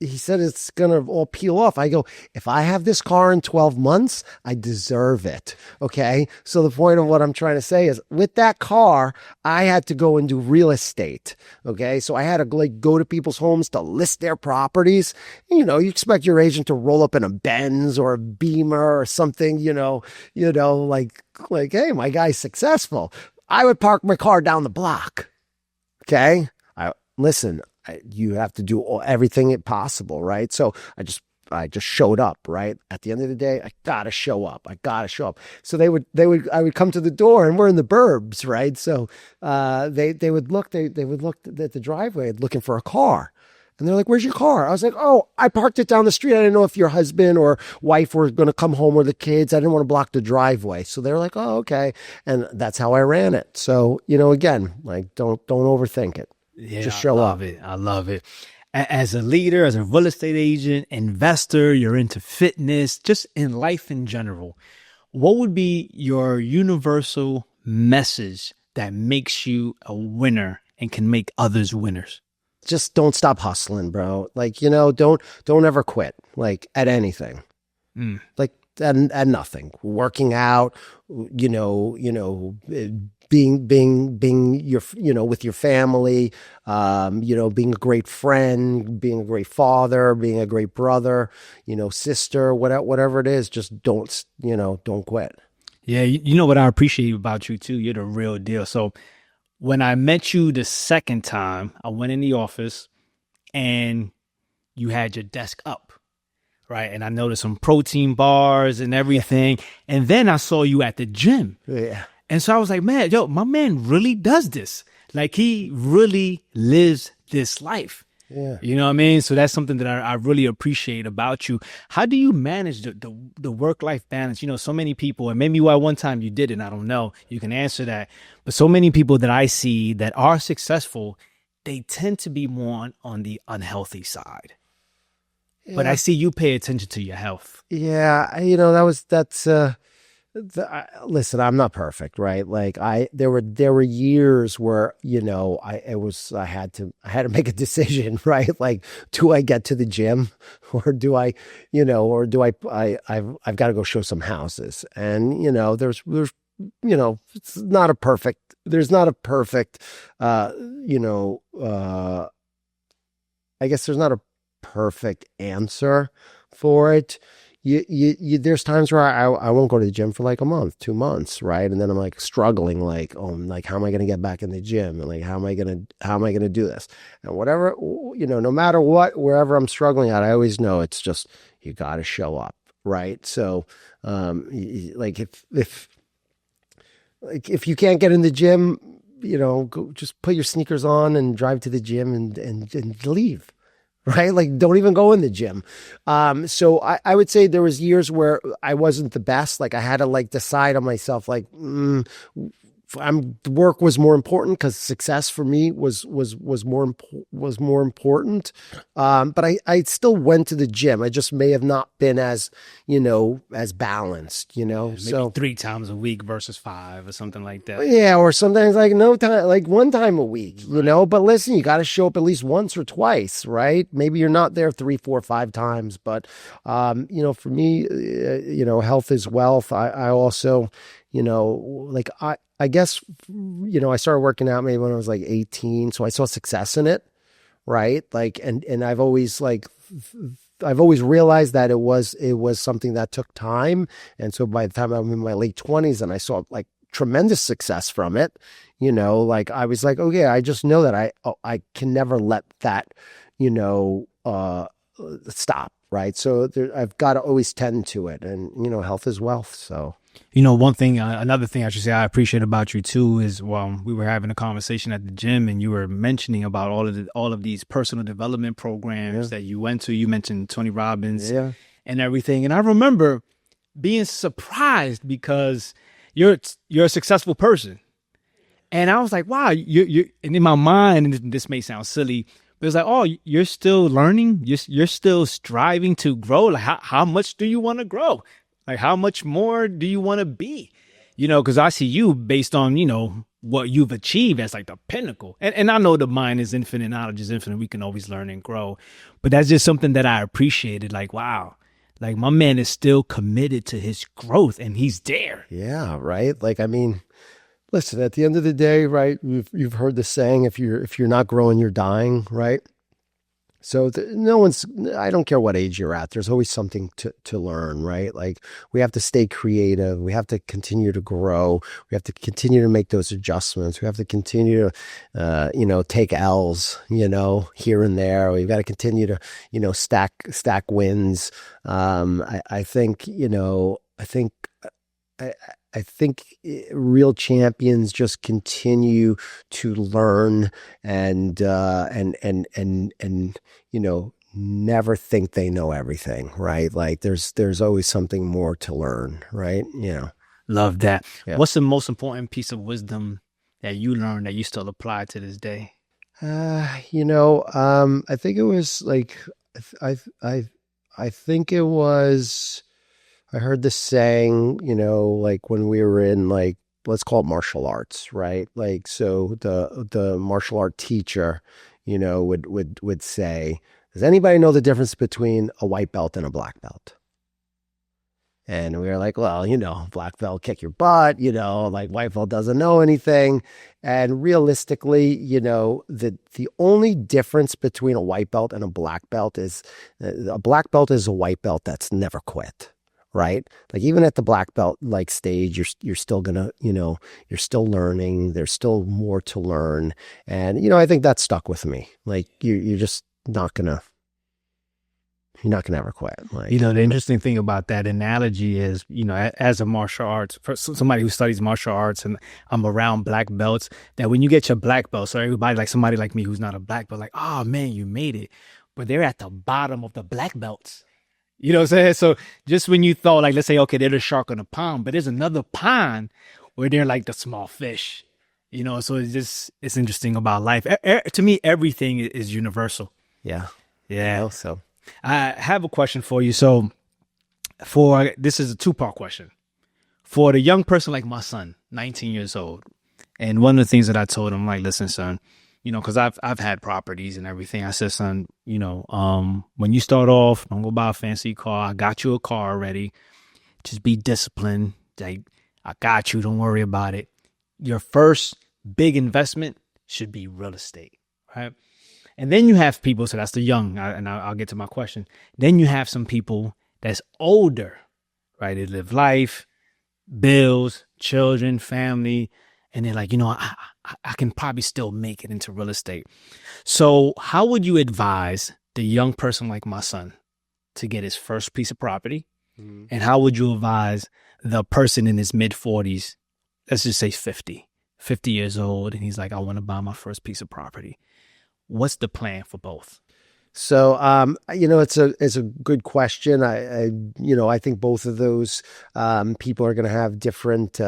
he said it's going to all peel off. I go, if I have this car in 12 months, I deserve it. Okay. So the point of what I'm trying to say is with that car, I had to go and do real estate. Okay. So I had to like go to people's homes to list their properties. You expect your agent to roll up in a Benz or a Beamer or something, like, hey, my guy's successful. I would park my car down the block. Okay. Listen, you have to do everything possible, right? So I just showed up, right? At the end of the day, I gotta show up. So I would come to the door, and we're in the burbs, right? So they would look at the driveway looking for a car. And they're like, "Where's your car?" I was like, "Oh, I parked it down the street. I didn't know if your husband or wife were going to come home with the kids. I didn't want to block the driveway." So they're like, "Oh, okay." And that's how I ran it. So, again, like don't overthink it. Yeah, Just show up. I love it. As a leader, as a real estate agent, investor, you're into fitness, just in life in general. What would be your universal message that makes you a winner and can make others winners? Just don't stop hustling, bro. Like, don't ever quit, like at anything. Like at nothing. Working out, being your, with your family, being a great friend, being a great father, being a great brother, sister, whatever it is, just don't quit. Yeah. You know what I appreciate about you too? You're the real deal. So when I met you the second time, I went in the office and you had your desk up, right? And I noticed some protein bars and everything. And then I saw you at the gym. Yeah. And so I was like, man, my man really does this. Like he really lives this life. Yeah. You know what I mean? So that's something that I really appreciate about you. How do you manage the work-life balance? So many people, and maybe why one time you did it, I don't know. You can answer that. But so many people that I see that are successful, they tend to be more on the unhealthy side. Yeah. But I see you pay attention to your health. Yeah. Listen, I'm not perfect, right? Like there were years where, I had to make a decision, right? Like, do I get to the gym or do I, I've got to go show some houses. And, it's not a perfect, there's not a perfect, I guess there's not a perfect answer for it. There's times where I won't go to the gym for like a month, 2 months, right? And then I'm like struggling, like, how am I going to get back in the gym? And like, how am I going to do this? And whatever, no matter what, wherever I'm struggling at, I always know it's just, you got to show up, right? So, like if you can't get in the gym, go just put your sneakers on and drive to the gym and leave. Right? Like, don't even go in the gym. So I would say there was years where I wasn't the best. Like I had to like decide on myself, like, work was more important because success for me was more important. But I still went to the gym. I just may have not been as, as balanced, Maybe so 3 times a week versus 5 or something like that. yeah, or sometimes like no time, like one time a week, but listen, you got to show up at least once or twice, right? Maybe you're not there 3, 4, 5 times, but, for me, health is wealth. I also, like I guess, I started working out maybe when I was like 18. So I saw success in it. Right. Like, and I've always realized that it was something that took time. And so by the time I'm in my late 20s and I saw like tremendous success from it, like I was like, okay, I just know that I can never let that, stop. Right. So I've got to always tend to it, and, health is wealth. So. One thing, another thing I should say I appreciate about you too is, well, we were having a conversation at the gym and you were mentioning about all of these personal development programs that you went to. You mentioned Tony Robbins and everything. And I remember being surprised because you're a successful person. And I was like, wow, and in my mind, and this may sound silly, but it's like, oh, you're still learning. You're still striving to grow. Like how much do you want to grow? Like, how much more do you want to be? Because I see you based on, what you've achieved as like the pinnacle. And I know the mind is infinite, knowledge is infinite. We can always learn and grow. But that's just something that I appreciated. Like, wow, like my man is still committed to his growth and he's there. Yeah, right. Like, I mean, listen, at the end of the day, right, you've heard the saying, if you're not growing, you're dying, right? So I don't care what age you're at. There's always something to learn, right? Like we have to stay creative. We have to continue to grow. We have to continue to make those adjustments. We have to continue to, take L's, here and there. We've got to continue to, stack wins. I think, I think real champions just continue to learn and never think they know everything, right? Like there's always something more to learn, right? Love that. Yeah. What's the most important piece of wisdom that you learned that you still apply to this day? I think it was like I think it was. I heard this saying, like when we were in like, let's call it martial arts, right? Like, so the martial art teacher, would say, does anybody know the difference between a white belt and a black belt? And we were like, well, black belt kick your butt, like white belt doesn't know anything. And realistically, the only difference between a white belt and a black belt is a black belt is a white belt that's never quit. Right? Like even at the black belt like stage, you're still gonna, you're still learning. There's still more to learn. And, I think that stuck with me. Like you're just you're not gonna ever quit. Like, the interesting thing about that analogy is, as a martial arts, for somebody who studies martial arts and I'm around black belts, that when you get your black belt, so everybody like somebody like me who's not a black belt, like, oh man, you made it. But they're at the bottom of the black belts. You know what I'm saying? So just when you thought, like, let's say, okay, they're the shark on the pond, but there's another pond where they're like the small fish, so it's interesting about life. To me, everything is universal. yeah. Yeah. So I have a question for you. So this is a 2-part question. For the young person like my son, 19 years old, and one of the things that I told him, like, listen, son, because I've had properties and everything. I said, son, when you start off, don't go buy a fancy car. I got you a car already. Just be disciplined. Like, I got you. Don't worry about it. Your first big investment should be real estate, right? And then you have people, so that's the young, and I'll get to my question. Then you have some people that's older, right? They live life, bills, children, family, and they're like, I can probably still make it into real estate. So how would you advise the young person like my son to get his first piece of property? Mm-hmm. And how would you advise the person in his mid 40s, let's just say 50 years old, and he's like, I want to buy my first piece of property? What's the plan for both? So, it's a good question. I think both of those people are going to have different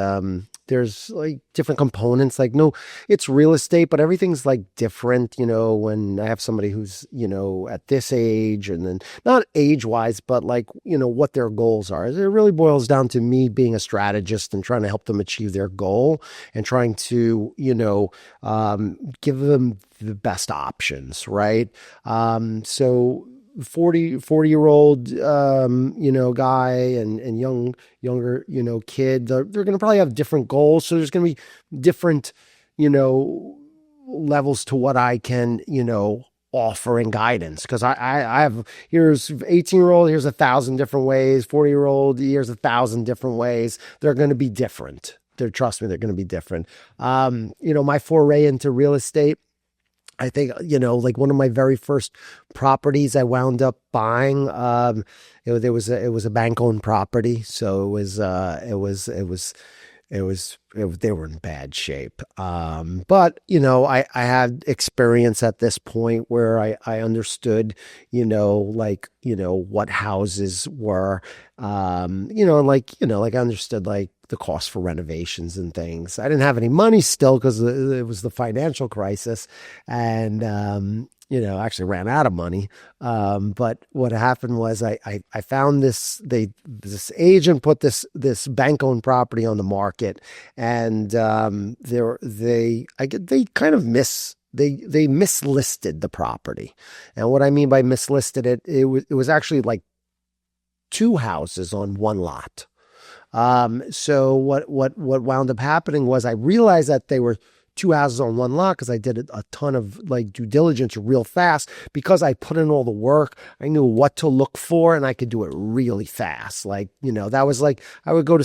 there's like different components. Like, no, it's real estate, but everything's like different, when I have somebody who's, at this age, and then not age wise, but like, what their goals are. It really boils down to me being a strategist and trying to help them achieve their goal and trying to, give them the best options, right? So 40-year-old guy and younger kid, they're going to probably have different goals, so there's going to be different levels to what I can offer in guidance, because I have, here's 18-year-old, here's 1,000 different ways, 40-year-old, here's 1,000 different ways. They're going to be different. Trust me, they're going to be different. My foray into real estate, I think, like one of my very first properties I wound up buying, it was a bank owned property. So they were in bad shape. But, I had experience at this point where I understood, what houses were, like I understood like the cost for renovations and things. I didn't have any money still because it was the financial crisis, and, actually ran out of money. But what happened was I found this agent put this bank owned property on the market, and they kind of they mislisted the property. And what I mean by mislisted it was actually like two houses on one lot. So what wound up happening was I realized that they were two houses on one lot because I did a ton of like due diligence real fast, because I put in all the work. I knew what to look for, and I could do it really fast. Like, that was like, I would go to,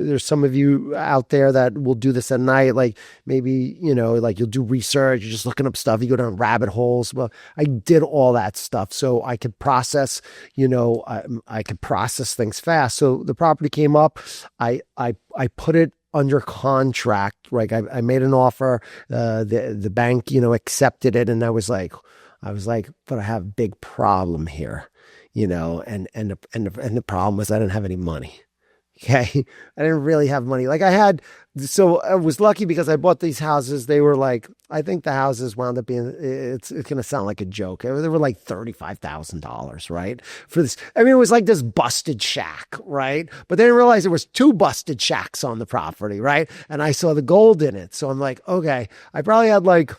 there's some of you out there that will do this at night. Like maybe, like you'll do research, you're just looking up stuff, you go down rabbit holes. Well, I did all that stuff so I could process, I could process things fast. So the property came up, I put it under contract. Like I made an offer, the bank, accepted it. And I was like, but I have a big problem here, and the problem was I didn't have any money. Okay. I didn't really have money. Like so I was lucky because I bought these houses. They were like, I think the houses wound up being, it's going to sound like a joke. They were like $35,000, right? For this. I mean, it was like this busted shack, right? But they didn't realize there was two busted shacks on the property, right? And I saw the gold in it. So I'm like, okay, I probably had like,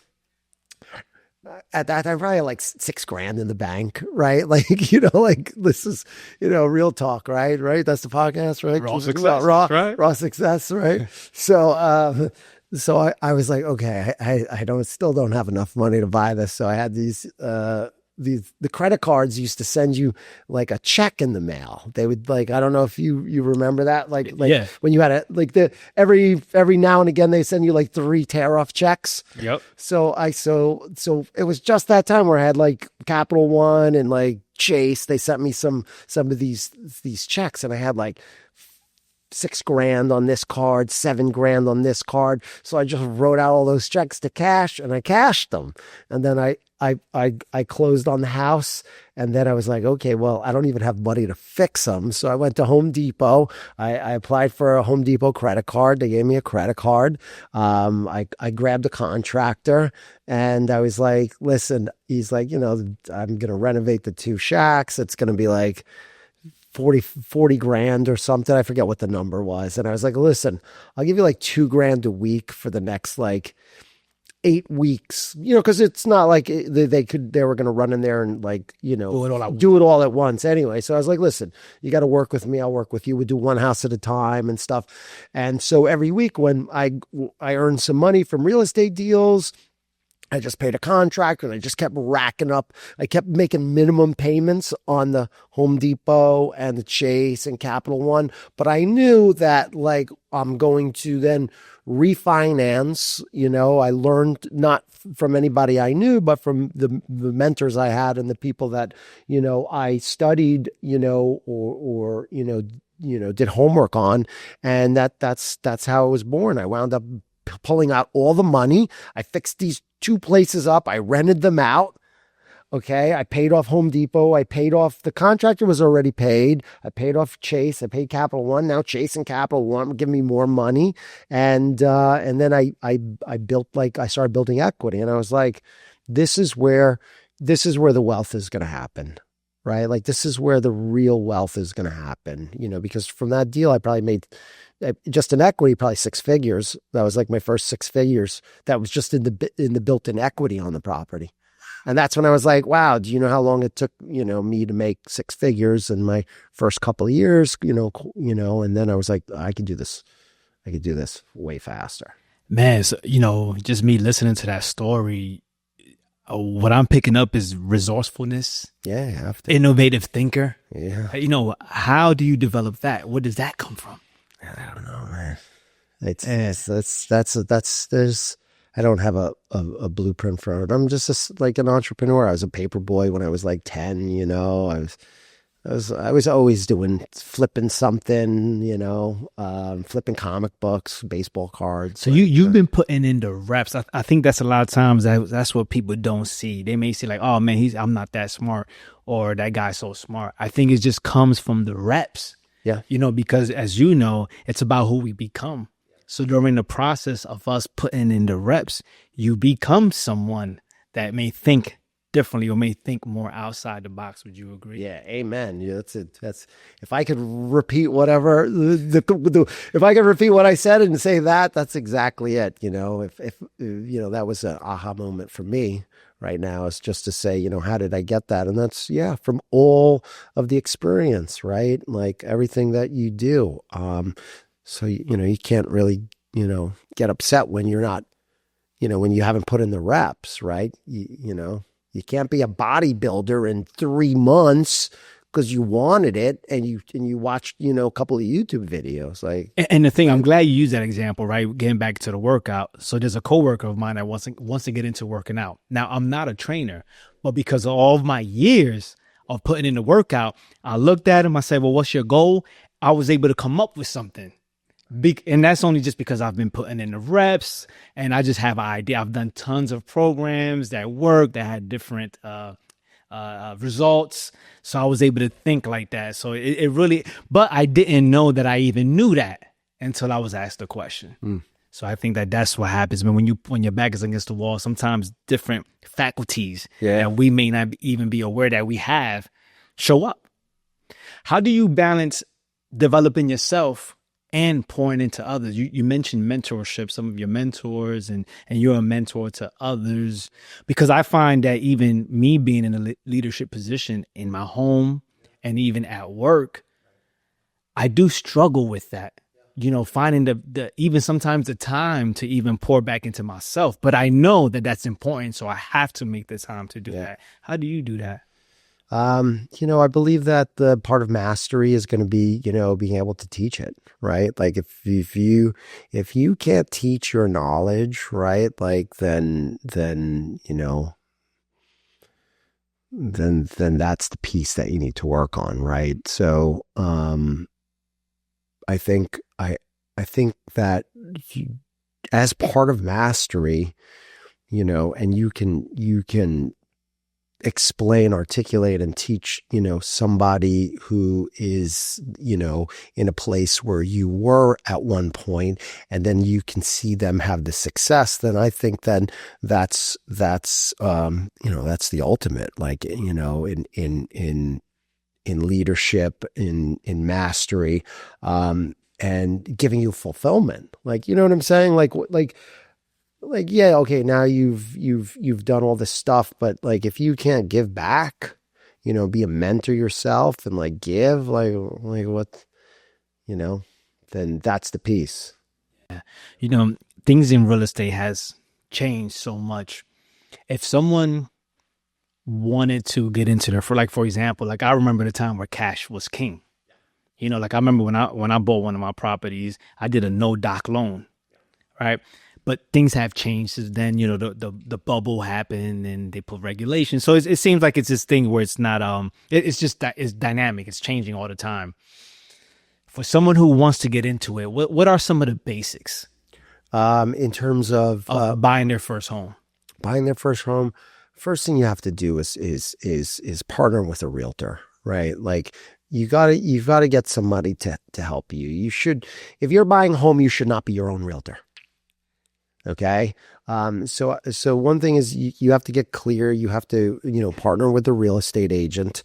at that time, probably like $6,000 in the bank, right? Like, like this is, real talk, right? Right. That's the podcast, right? Raw success, right? Raw success, right? So, I was like, okay, I still don't have enough money to buy this. So I had the credit cards used to send you like a check in the mail. They would like, I don't know if you remember that, like yeah. When you had every now and again they send you like 3 tear off checks. Yep. So it was just that time where I had like Capital One and like Chase. They sent me some of these checks, and I had like $6,000 on this card, $7,000 on this card. So I just wrote out all those checks to cash, and I cashed them. And then I closed on the house, and then I was like, okay, well, I don't even have money to fix them. So I went to Home Depot. I applied for a Home Depot credit card. They gave me a credit card. I grabbed a contractor, and I was like, listen, he's like, I'm going to renovate the 2 shacks. It's going to be like 40 grand or something. I forget what the number was. And I was like, listen, I'll give you like $2,000 a week for the next like 8 weeks, because it's not like they were going to run in there and like, do it all at once anyway. So I was like, listen, you got to work with me. I'll work with you. We do one house at a time and stuff. And so every week when I earned some money from real estate deals, I just paid a contractor, and I just kept racking up. I kept making minimum payments on the Home Depot and the Chase and Capital One. But I knew that like I'm going to then refinance. I learned not from anybody I knew, but from the mentors I had and the people that, I studied, or did homework on. And that's how it was born. I wound up pulling out all the money. I fixed these 2 places up. I rented them out. Okay. I paid off Home Depot. I paid off the contractor was already paid. I paid off Chase. I paid Capital One. Now Chase and Capital One will give me more money. And then I built I started building equity and I was like, this is where the wealth is going to happen. Right. Like this is where the real wealth is going to happen, because from that deal, I probably made just in equity, probably 6 figures. That was like my first 6 figures. That was just in the built-in equity on the property. And that's when I was like, wow, do you know how long it took, me to make 6 figures in my first couple of years, and then I was like, I could do this. I could do this way faster. Man, so, just me listening to that story, what I'm picking up is resourcefulness. Yeah, you have to. Innovative thinker. Yeah. How do you develop that? Where does that come from? I don't know, man. There's I don't have a blueprint for it. I'm just like an entrepreneur. I was a paper boy when I was like 10, I was always doing flipping something, flipping comic books, baseball cards. So you've been putting in the reps. I think that's a lot of times that's what people don't see. They may see like, oh man, I'm not that smart, or that guy's so smart. I think it just comes from the reps. Yeah. Because as you know, it's about who we become. So during the process of us putting in the reps, you become someone that may think differently or may think more outside the box. Would you agree? Yeah, amen. Yeah, that's it. That's if I could repeat whatever if I could repeat what I said and say that's exactly it. If that was an aha moment for me right now, is just to say, how did I get that? And that's from all of the experience, right? Like everything that you do. So you can't really get upset when you're not, when you haven't put in the reps, right? You can't be a bodybuilder in 3 months because you wanted it and you watched, a couple of YouTube videos. And the thing, I'm glad you used that example, right? Getting back to the workout. So there's a coworker of mine that wants to get into working out. Now, I'm not a trainer, but because of all of my years of putting in the workout, I looked at him. I said, well, what's your goal? I was able to come up with something. And that's only just because I've been putting in the reps and I just have an idea. I've done tons of programs that worked, that had different results. So I was able to think like that. So it really, but I didn't know that I even knew that until I was asked the question. So I think that's what happens when your back is against the wall. Sometimes different faculties that we may not even be aware that we have show up. How do you balance developing yourself and pouring into others? You mentioned mentorship, some of your mentors, and you're a mentor to others, because I find that even me being in a leadership position in my home and even at work, I do struggle with that, finding the even sometimes the time to even pour back into myself. But I know that that's important, so I have to make the time to do that. How do you do that? I believe that the part of mastery is going to be, being able to teach it, right? Like if you can't teach your knowledge, right? Like then that's the piece that you need to work on, right? So, I think that as part of mastery, and you can explain, articulate, and teach, somebody who is, in a place where you were at one point, and then you can see them have the success, then I think then that's the ultimate, like, in leadership, in mastery, and giving you fulfillment. Like, you know what I'm saying? Yeah, okay, now you've done all this stuff, but like if you can't give back, be a mentor yourself and like give, like what, then that's the piece. Yeah. Things in real estate has changed so much. If someone wanted to get into there, for example, like I remember the time where cash was king. I remember when I bought one of my properties, I did a no doc loan, right? But things have changed since then. The bubble happened and they put regulations. So it seems like it's this thing where it's not, it's just that it's dynamic. It's changing all the time. For someone who wants to get into it, what are some of the basics? In terms of buying their first home? Buying their first home. first thing you have to do is partner with a realtor, right? Like you've got to get somebody to help you. You should, if you're buying a home, you should not be your own realtor. Okay. So one thing is you have to get clear. You have to, partner with a real estate agent,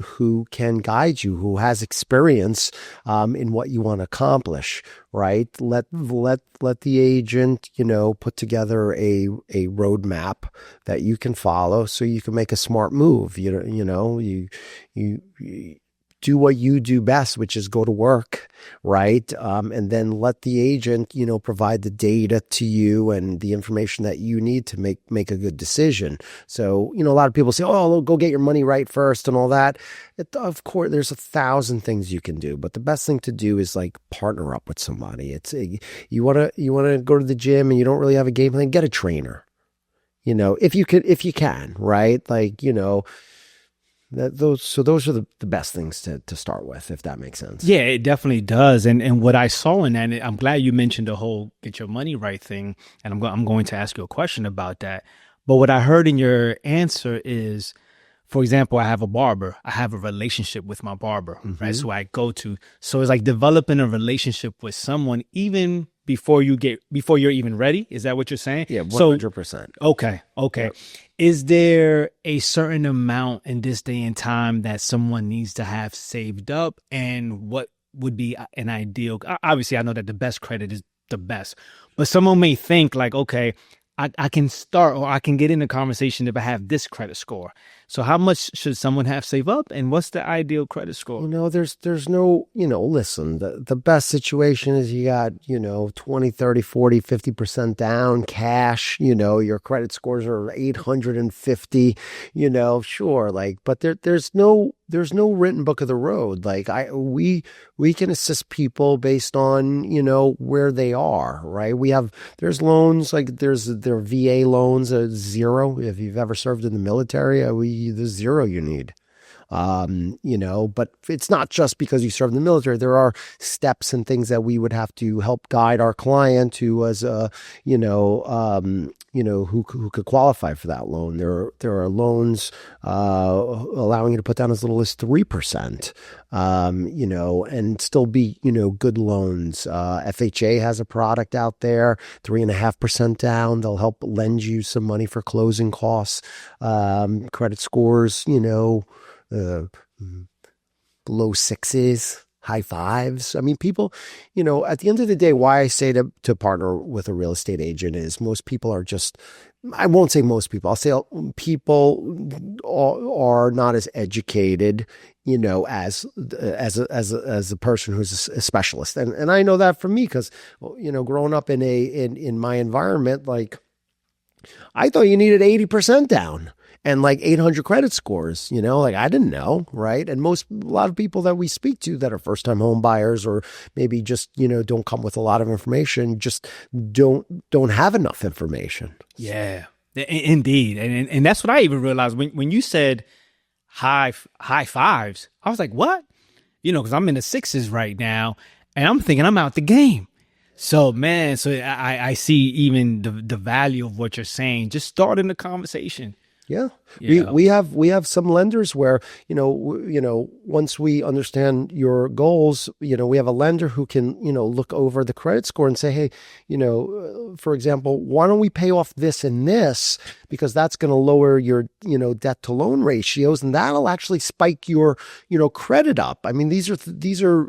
who can guide you, who has experience, in what you want to accomplish, right? Let the agent, put together a roadmap that you can follow so you can make a smart move. You do what you do best, which is go to work, right? And then let the agent, provide the data to you and the information that you need to make a good decision. So, a lot of people say, oh, go get your money right first and all that. Of course, there's 1,000 things you can do, but the best thing to do is like partner up with somebody. You want to go to the gym and you don't really have a game plan, get a trainer. If you can, right? Like, those are the best things to start with, if that makes sense. Yeah, it definitely does. And what I saw in that, I'm glad you mentioned the whole get your money right thing. And I'm going to ask you a question about that. But what I heard in your answer is, for example, I have a barber. I have a relationship with my barber, right? So I go to. So it's like developing a relationship with someone even before you're even ready. Is that what you're saying? Yeah, 100%. Okay. Yep. Is there a certain amount in this day and time that someone needs to have saved up? And what would be an ideal? Obviously, I know that the best credit is the best, but someone may think like, okay, I can start or I can get in a conversation if I have this credit score. So how much should someone have saved up and what's the ideal credit score? There's no, listen, the best situation is you got, 20, 30, 40, 50% down cash, your credit scores are 850, sure. Like, but there's no written book of the road. Like we can assist people based on, where they are, right? There's loans, like there are VA loans, 0. If you've ever served in the military, there's 0 you need. But it's not just because you serve in the military. There are steps and things that we would have to help guide our client who was, who could qualify for that loan. There are loans, allowing you to put down as little as 3%, and still be, good loans. FHA has a product out there, 3.5% down. They'll help lend you some money for closing costs. Credit scores, low 6s, high 5s. I mean, people, at the end of the day, why I say to partner with a real estate agent is most people are just, I won't say most people, I'll say people are not as educated, as a person who's a specialist. And I know that for me, because, growing up in my environment, like I thought you needed 80% down. And like 800 credit scores, like I didn't know, right? And a lot of people that we speak to that are first time home buyers or maybe just, don't come with a lot of information, just don't have enough information. Yeah, indeed. And that's what I even realized when you said high 5s, I was like, what? Because I'm in the 6s right now and I'm thinking I'm out the game. So, man, I see even the value of what you're saying. Just starting the conversation. Yeah. We have some lenders where, once we understand your goals, we have a lender who can, look over the credit score and say, hey, for example, why don't we pay off this and this, because that's going to lower your, debt to loan ratios, and that'll actually spike your, credit up. I mean, these are,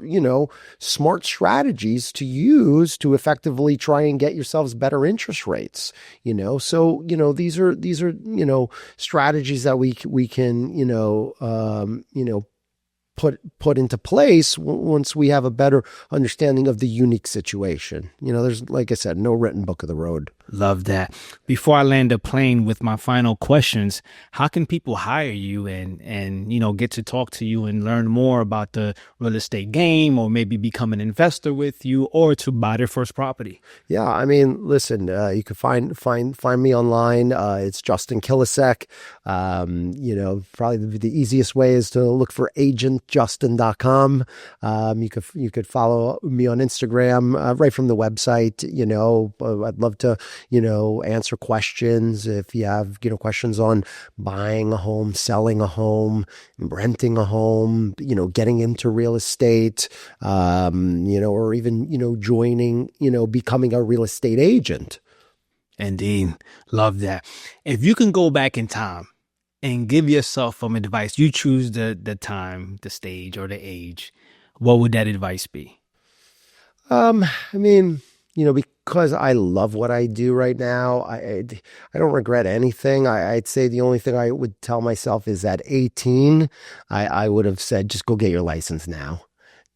smart strategies to use to effectively try and get yourselves better interest rates, so, these are, strategies that we can, put into place once we have a better understanding of the unique situation. There's, like I said, no written book of the road. Love that. Before I land the plane with my final questions, how can people hire you and get to talk to you and learn more about the real estate game, or maybe become an investor with you, or to buy their first property? Yeah, I mean, listen, you can find me online. It's Justin Kiliszek. Probably the easiest way is to look for agentjustin.com. You could follow me on Instagram right from the website. I'd love to answer questions. If you have, questions on buying a home, selling a home, renting a home, getting into real estate, or even, joining, becoming a real estate agent. Indeed. Love that. If you can go back in time and give yourself some advice, you choose the time, the stage, or the age, what would that advice be? I mean, because I love what I do right now, I don't regret anything. I'd say the only thing I would tell myself is at 18, I would have said, just go get your license now.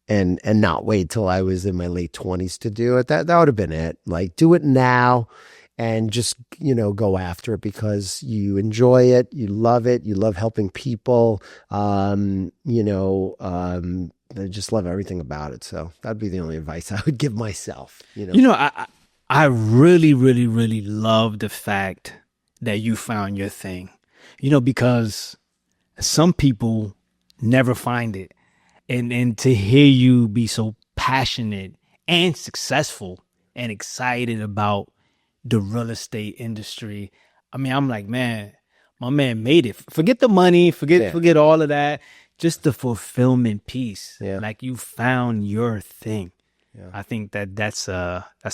And not wait till I was in my late 20s to do it. That would have been it. Like, do it now and just, go after it because you enjoy it, you love helping people. I just love everything about it. So that'd be the only advice I would give myself, I really, really, really love the fact that you found your thing, because some people never find it. And to hear you be so passionate and successful and excited about the real estate industry. I mean, I'm like, man, my man made it. Forget the money, forget all of that. Just the fulfillment piece. Yeah. Like you found your thing. Yeah. I think that's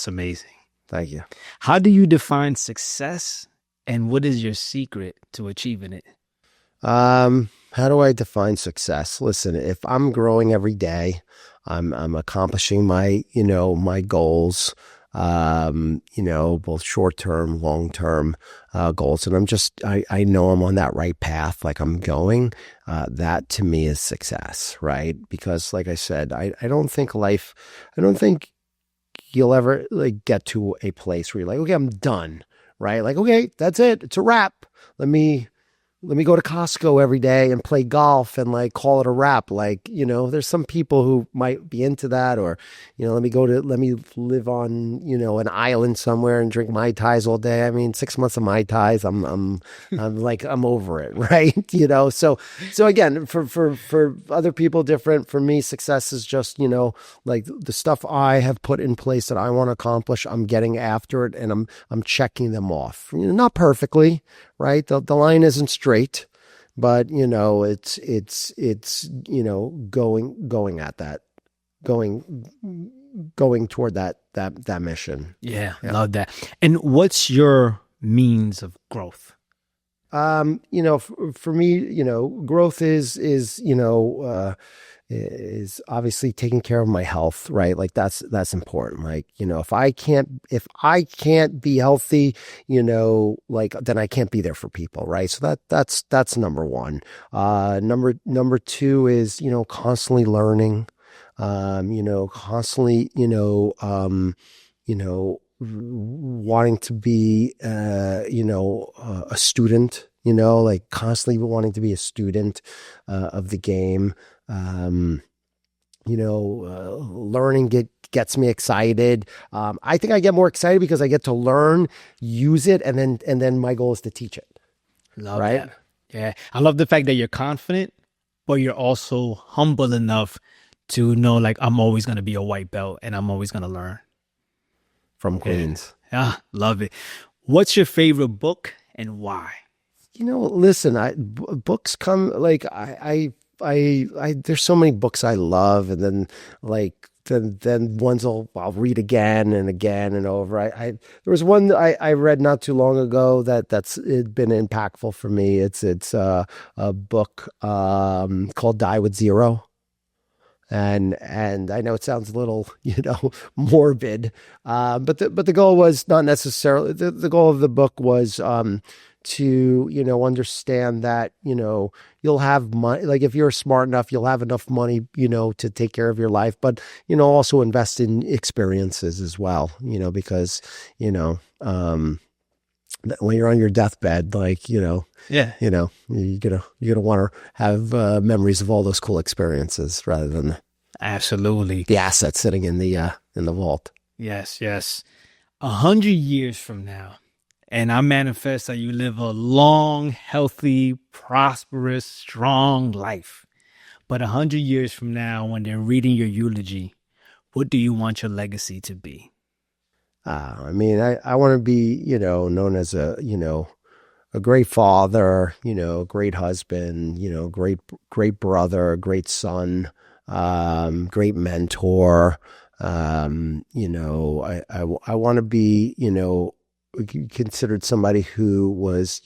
amazing. Thank you. How do you define success and what is your secret to achieving it? How do I define success? Listen, if I'm growing every day, I'm accomplishing my, my goals, both short-term, long-term, goals. And I know I'm on that right path, like I'm going, that to me is success, right? Because like I said, I don't think you'll ever like get to a place where you're like, okay, I'm done, right? Like, okay, that's it. It's a wrap. Let me go to Costco every day and play golf and like call it a wrap. Like, there's some people who might be into that, or, let me live on, an island somewhere and drink Mai Tais all day. I mean, 6 months of Mai Tais, I'm like, I'm over it. Right. So again, for other people different, for me, success is just, like the stuff I have put in place that I want to accomplish. I'm getting after it and I'm checking them off, not perfectly. Right. The line isn't straight, but it's going at that, going toward that mission. Yeah, love that. And what's your means of growth? For me, growth is obviously taking care of my health, right? Like that's important. Like, if I can't be healthy, like then I can't be there for people, right? So that's number one. Number two is, constantly learning, constantly, wanting to be, a student, like constantly wanting to be a student, of the game. Learning gets me excited. I think I get more excited because I get to learn, use it, and then my goal is to teach it. Love right? that. Yeah. I love the fact that you're confident, but you're also humble enough to know, like, I'm always going to be a white belt and I'm always going to learn. From Queens. Yeah. Love it. What's your favorite book and why? Listen, books come like there's so many books I love, and then like then ones I'll read again and again and over. There was one that I read not too long ago that's been impactful for me. It's a book called Die with Zero. And I know it sounds a little, morbid, but the goal was not necessarily the goal of the book was to understand that you'll have money. Like if you're smart enough, you'll have enough money to take care of your life, but also invest in experiences as well. Because when you're on your deathbed, like you're gonna want to have memories of all those cool experiences rather than absolutely the assets sitting in the vault. Yes. 100 years from now, and I manifest that you live a long, healthy, prosperous, strong life. But 100 years from now, when they're reading your eulogy, what do you want your legacy to be? I mean, I want to be, known as a great father, a great husband, great brother, great son, great mentor. I want to be, considered somebody who was,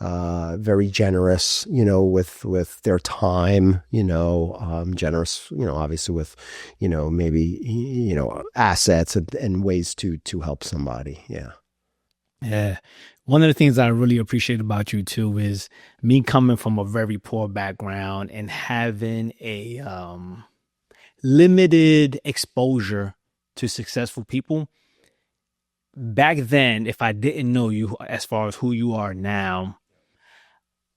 very generous, with their time, generous, obviously with, maybe, assets and ways to help somebody. Yeah. Yeah. One of the things I really appreciate about you too is me coming from a very poor background and having a limited exposure to successful people. Back then, if I didn't know you as far as who you are now,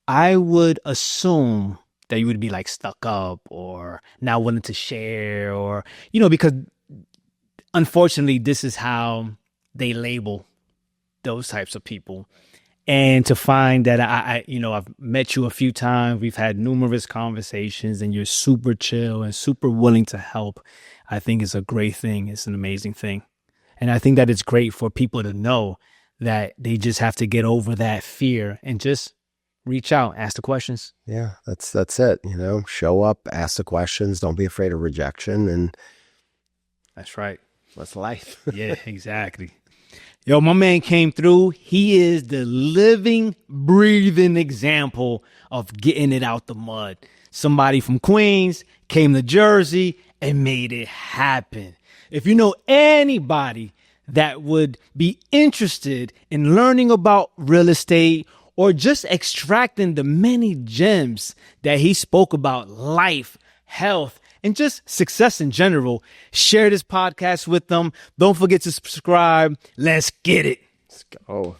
I would assume that you would be like stuck up or not willing to share or, because unfortunately, this is how they label those types of people. And to find that I've met you a few times, we've had numerous conversations and you're super chill and super willing to help. I think is a great thing. It's an amazing thing. And I think that it's great for people to know that they just have to get over that fear and just reach out, ask the questions. Yeah, that's it. Show up, ask the questions, don't be afraid of rejection, and That's right. that's life. Yeah, exactly. Yo, my man came through. He is the living, breathing example of getting it out the mud. Somebody from Queens came to Jersey and made it happen. If you know anybody that would be interested in learning about real estate or just extracting the many gems that he spoke about, life, health, and just success in general, share this podcast with them. Don't forget to subscribe. Let's get it. Let's go.